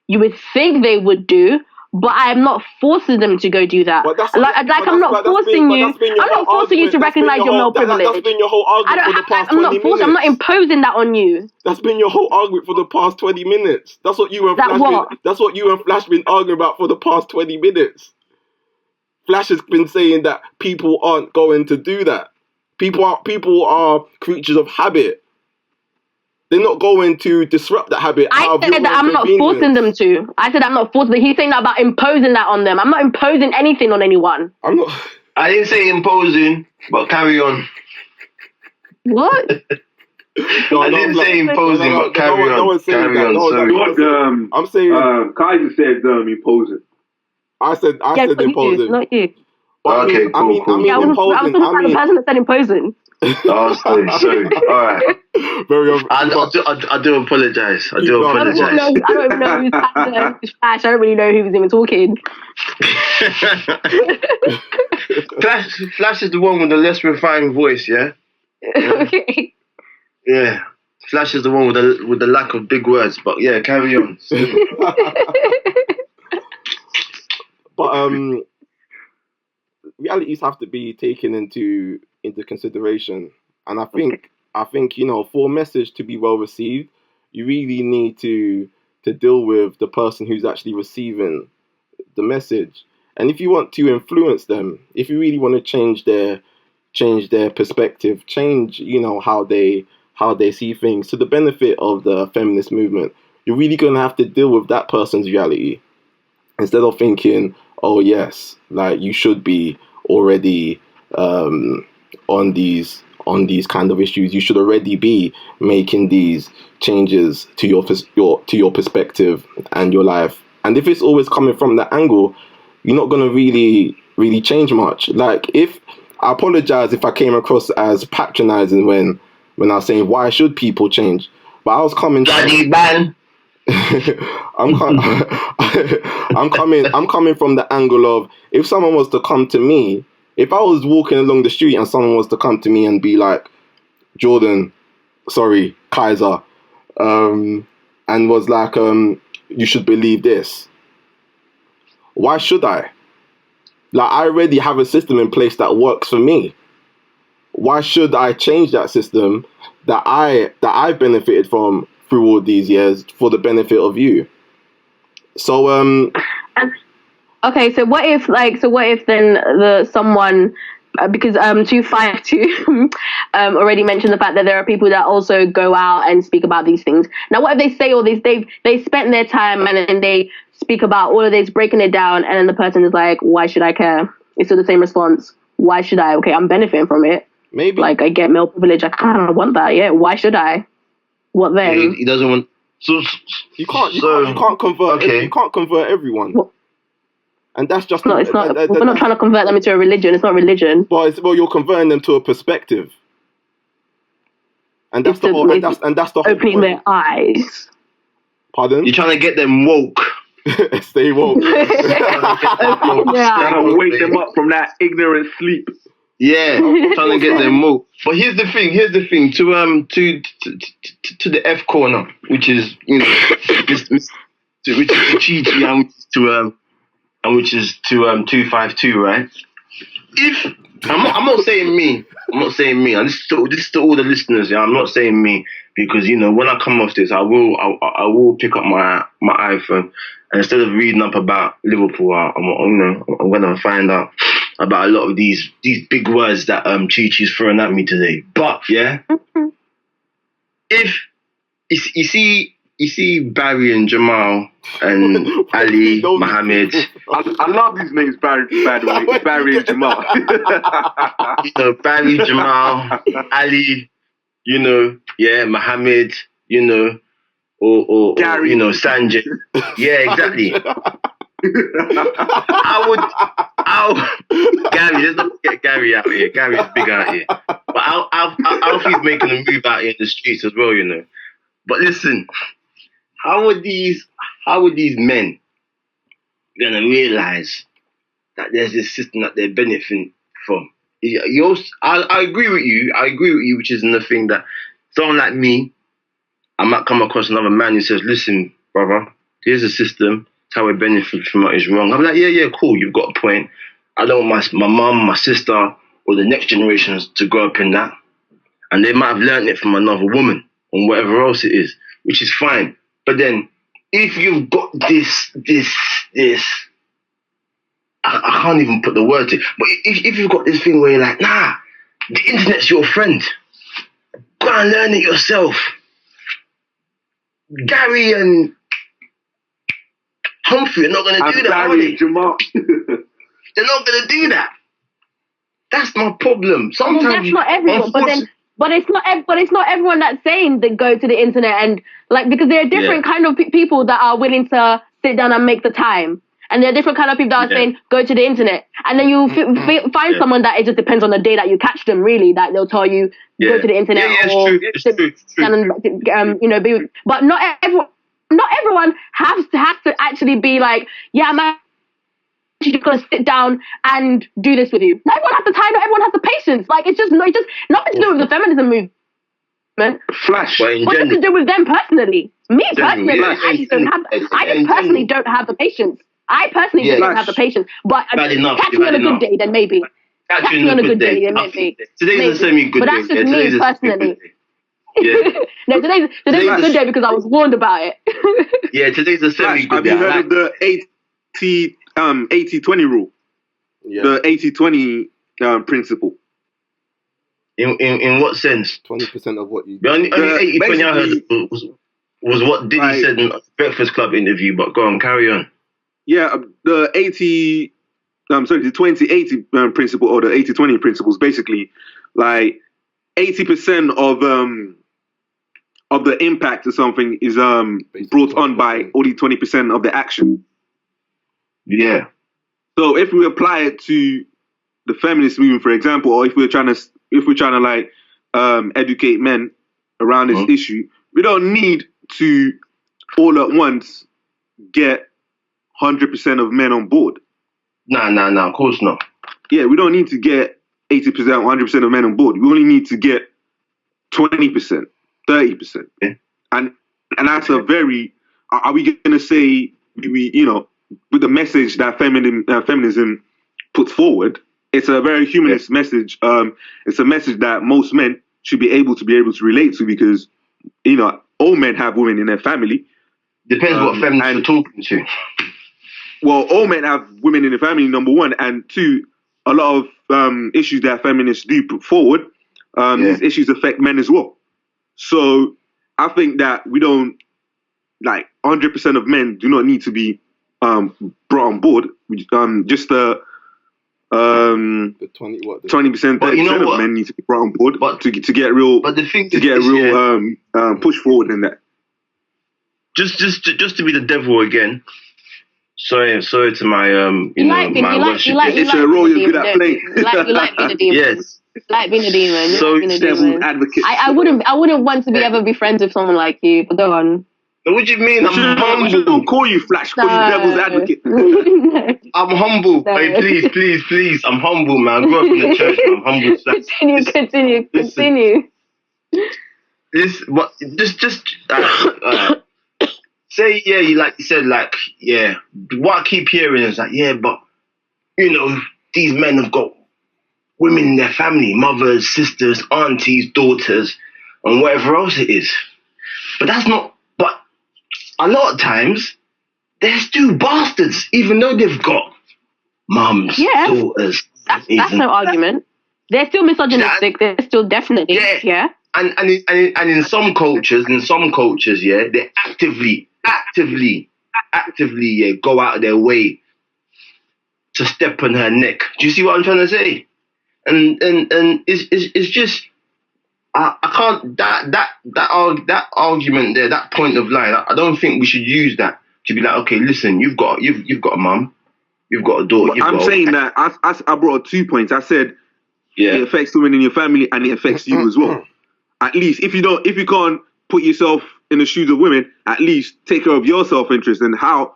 You would think they would do, but I'm not forcing them to go do that. I'm not forcing you to recognize your male privilege. That's been your whole argument for the past 20 minutes. I'm not imposing that on you. That's been your whole argument for the past 20 minutes. That's what you and Flash been arguing about for the past 20 minutes. Flash has been saying that people aren't going to do that. People are creatures of habit. They're not going to disrupt that habit. I said that I'm not forcing them to. I said I'm not forcing them. He's saying that about imposing that on them. I'm not imposing anything on anyone. I didn't say imposing, but carry on. What? I didn't say imposing, but carry on. Carry on. I'm saying... Kaiser said imposing. I said imposing. Not you. Okay, cool. I was talking about the person that said imposing. Oh, sorry. All right. I do apologize. I don't even know who's Flash. I don't really know who's even talking. Flash is the one with the less refined voice, yeah? Okay. Yeah. Flash is the one with the lack of big words, but yeah, carry on. But realities have to be taken into consideration, and I think for a message to be well received, you really need to deal with the person who's actually receiving the message. And if you want to influence them, if you really want to change their perspective, change how they see things to the benefit of the feminist movement, you're really going to have to deal with that person's reality instead of thinking, oh yes, like you should be already on these kind of issues. You should already be making these changes to your perspective and your life. And if it's always coming from that angle, you're not going to really change much. Like, if I apologize if I came across as patronizing when I was saying why should people change, but I was coming. Daddy ban. I'm coming from the angle of, if someone was to come to me, if I was walking along the street and someone was to come to me and be like, Kaiser, and was like, you should believe this. Why should I? Like, I already have a system in place that works for me. Why should I change that system that I've benefited from through all these years for the benefit of you? So okay, so what if then someone because 252 already mentioned the fact that there are people that also go out and speak about these things. Now, what if they say all this? They spent their time and then they speak about all of this, breaking it down, and then the person is like, "Why should I care?" It's still the same response. Why should I? Okay, I'm benefiting from it. maybe Like, I get male privilege. I kind of want that. Yeah. Why should I? What then? Yeah, he doesn't want. So you can't convert. Okay. You can't convert everyone. Well, And that's just no, it's not. We're not trying to convert them into a religion. It's not religion. Well, you're converting them to a perspective, and that's It's the whole. And that's the whole Opening point. their eyes. Pardon? you're trying to get them woke. Stay woke. Gotta wake them up from that ignorant sleep. Yeah, trying to get them woke. But here's the thing. To the F corner, which is which is to Chi and which is to 252, right? If I'm not saying me. And this is to all the listeners. Yeah, I'm not saying me because when I come off this, I will pick up my iPhone and instead of reading up about Liverpool, I'm gonna find out about a lot of these big words that Chi-Chi's throwing at me today. But yeah, if you see Barry and Jamal and Ali, Mohammed. I love these names, Barry, by the way. Barry and Jamal. Barry, Jamal, Ali, Mohammed, or Gary. Sanjay. Yeah, exactly. Gary, let's not get Gary out here. Gary's big out here. But Alfie's making a move out here in the streets as well, But listen, how are these men gonna realize that there's this system that they're benefiting from? I agree with you, which is in the thing that someone like me, I might come across another man who says, "Listen, brother, here's a system. It's how we benefit from it is wrong." I'm like, yeah, cool. You've got a point. I don't want my mum, my sister, or the next generations to grow up in that, and they might have learned it from another woman or whatever else it is, which is fine. But then, if you've got this, I can't even put the word to it. But if you've got this thing where you're like, nah, the internet's your friend. Go and learn it yourself. Gary and Humphrey are not going to do that, are they? Jamal. They're not going to do that. That's my problem. Sometimes that's not everyone, but it's not everyone that's saying that go to the internet and because there are different kind of people that are willing to sit down and make the time. And there are different kind of people that are saying, go to the internet. And then you find someone that it just depends on the day that you catch them, really, that they'll tell you, go to the internet. It's true. But not everyone has to actually be like, yeah, man, you're just going to sit down and do this with you. Not everyone has the time, not everyone has the patience. It's just nothing to do with the feminism movement. Flash. What's to do with them personally? Me personally, I personally don't have the patience. I personally don't have the patience. But catch me on a good day, then maybe. Catch me on a good day, then maybe. Today's a semi-good day. But that's just me personally. No, today's a good day because I was warned about it. Yeah, today's a semi-good day. Have you heard of the 80-20 rule? Yeah. The 80-20 principle. In what sense? 20% of what you The only 80-20 I heard basically- was what Diddy said in the Breakfast Club interview, but go on, carry on. Yeah, the 20-80 principle or the 80-20 principle is basically 80% of the impact of something is brought on by only 20% of the action. Yeah. So if we apply it to the feminist movement, for example, or if we're trying to educate men around this issue, we don't need to all at once get 100% of men on board. Nah, of course not. Yeah, we don't need to get 80%, 100% of men on board. We only need to get 20%, 30%. Yeah. And that's a very are we going to say with the message that feminism puts forward? It's a very humanist message. It's a message that most men should be able to relate to, because all men have women in their family. Depends what feminists are talking to. Well, all men have women in their family, number one, and two, a lot of issues that feminists do put forward, these issues affect men as well. So I think that we don't, 100% of men do not need to be brought on board. Just the 20%, 30% of men need to be brought on board, but to get real, push forward in that. Just to be the devil again. Sorry to my It's a role you're good at playing. You like being a demon. Yes. You like being a demon. So devil's advocate. I wouldn't want to ever be friends with someone like you. But go on. What do you mean? I'm humble. Don't call you Flash. Call you devil's advocate. I'm humble. No. Hey, please. I'm humble, man. I grew up in the church. I'm humble. Continue. Say you said, what I keep hearing is but these men have got women in their family, mothers, sisters, aunties, daughters, and whatever else it is. But that's not. But a lot of times they're still bastards, even though they've got mums, daughters. That's no argument. They're still misogynistic. They're still definitely And in some cultures, they actively go out of their way to step on her neck. Do you see what I'm trying to say? And it's just I can't that argument there, that point of line. I don't think we should use that to be like, okay, listen, you've got a mum, you've got a daughter. I'm saying that I brought 2 points. I said it affects women in your family and it affects you as well. At least if you can't put yourself in the shoes of women, at least take care of your self-interest and how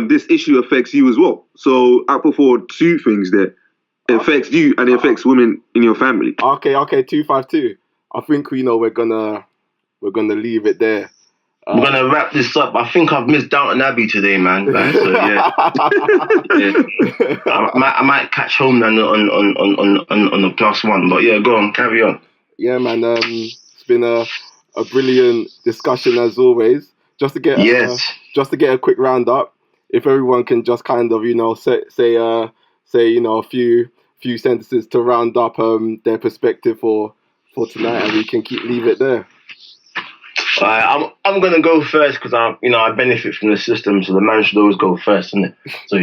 this issue affects you as well. So I put forward 2 things there. It affects you and it affects women in your family. Okay, 252. I think we're gonna leave it there. We're gonna wrap this up. I think I've missed Downton Abbey today, man. I might catch home then on the +1. But go on, carry on. Yeah, man. It's been a brilliant discussion as always. Just to get a quick roundup, if everyone can just kind of say a few sentences to round up their perspective for tonight, and we can leave it there. I'm gonna go first because I benefit from the system, so the man should always go first, isn't it? So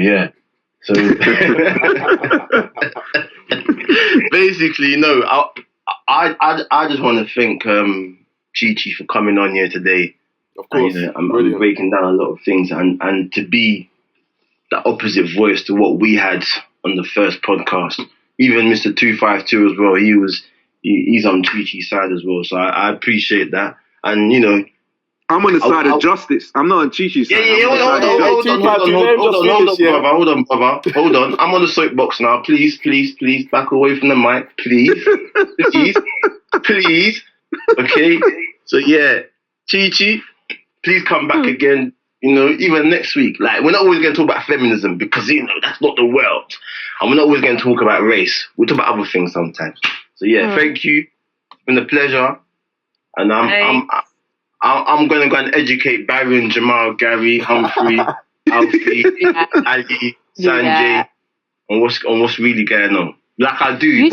So basically, I just want to thank Chi for coming on here today. Of course, I'm breaking down a lot of things and to be the opposite voice to what we had on the first podcast. Even Mr. 252 as well. He's on Chi side as well. So I appreciate that. And I'm on the side of justice. I'm not on Chi-Chi's side. Hold on. I'm on the soapbox now. Please, back away from the mic. Please. Okay. So Chi, please come back again. Even next week. Like, we're not always going to talk about feminism because that's not the world, and we're not always going to talk about race. We'll talk about other things sometimes. So thank you. It's been a pleasure, and I'm going to go and educate Baron, Jamal, Gary, Humphrey, Alfie, Ali, Sanjay on what's really going on. Like I do, you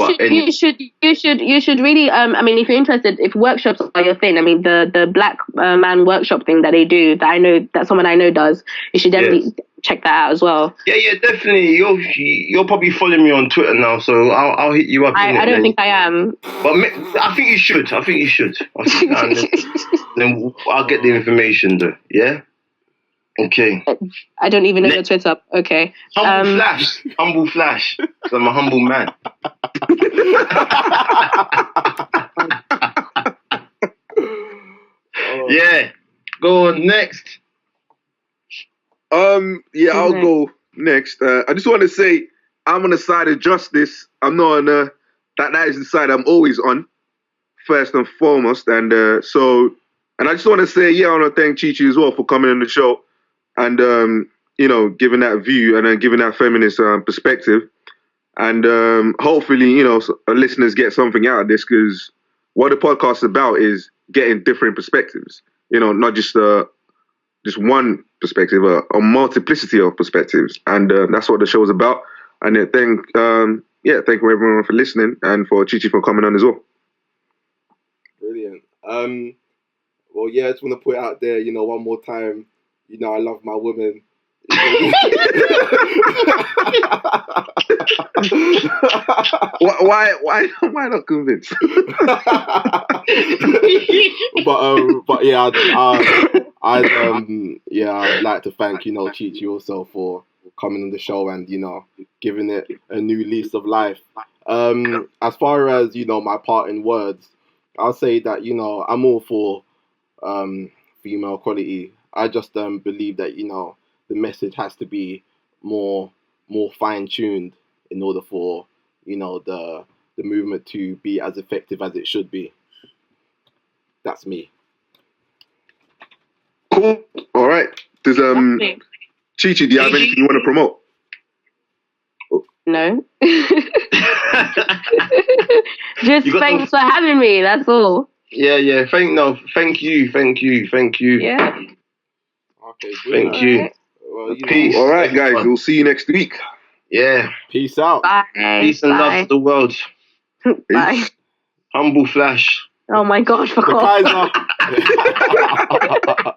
should really. I mean, if you're interested, if workshops are your thing, I mean, the Black Man workshop thing that they do, that I know that someone I know does, you should definitely check that out as well. Yeah, definitely. You're probably following me on Twitter now, so I'll hit you up. I don't think I am, but I think you should. Then I'll get the information though. Yeah. Okay. I don't even know your Twitter. Okay. Humble Flash. Because I'm a humble man. Go on next. I'll go next. I just want to say I'm on the side of justice. I'm not on that is the side I'm always on, first and foremost. And so And I just want to say, I want to thank Chi-Chi as well for coming on the show and, giving that view and then giving that feminist perspective. And hopefully, our listeners get something out of this, because what the podcast is about is getting different perspectives, not just one perspective, a multiplicity of perspectives. And that's what the show is about. And thank you everyone for listening and for Chi-Chi for coming on as well. Brilliant. Well, I just want to put it out there, one more time, I love my woman. Why not convinced? but yeah, I'd like to thank Chi-Chi also for coming on the show and giving it a new lease of life. As far as my parting words, I'll say that I'm all for female equality. I just believe that the message has to be more fine-tuned in order for the movement to be as effective as it should be. That's me. Cool. All right. Does Chi-Chi, do you have anything you want to promote? No. Just thanks for having me. That's all. Yeah. Thank you. Yeah. Okay. Thank you. Right. Well, Peace. All right, guys. We'll see you next week. Yeah. Peace out. Bye. Peace and love to the world. Bye. Humble Flash. Oh my gosh, fuck The off. Kaiser.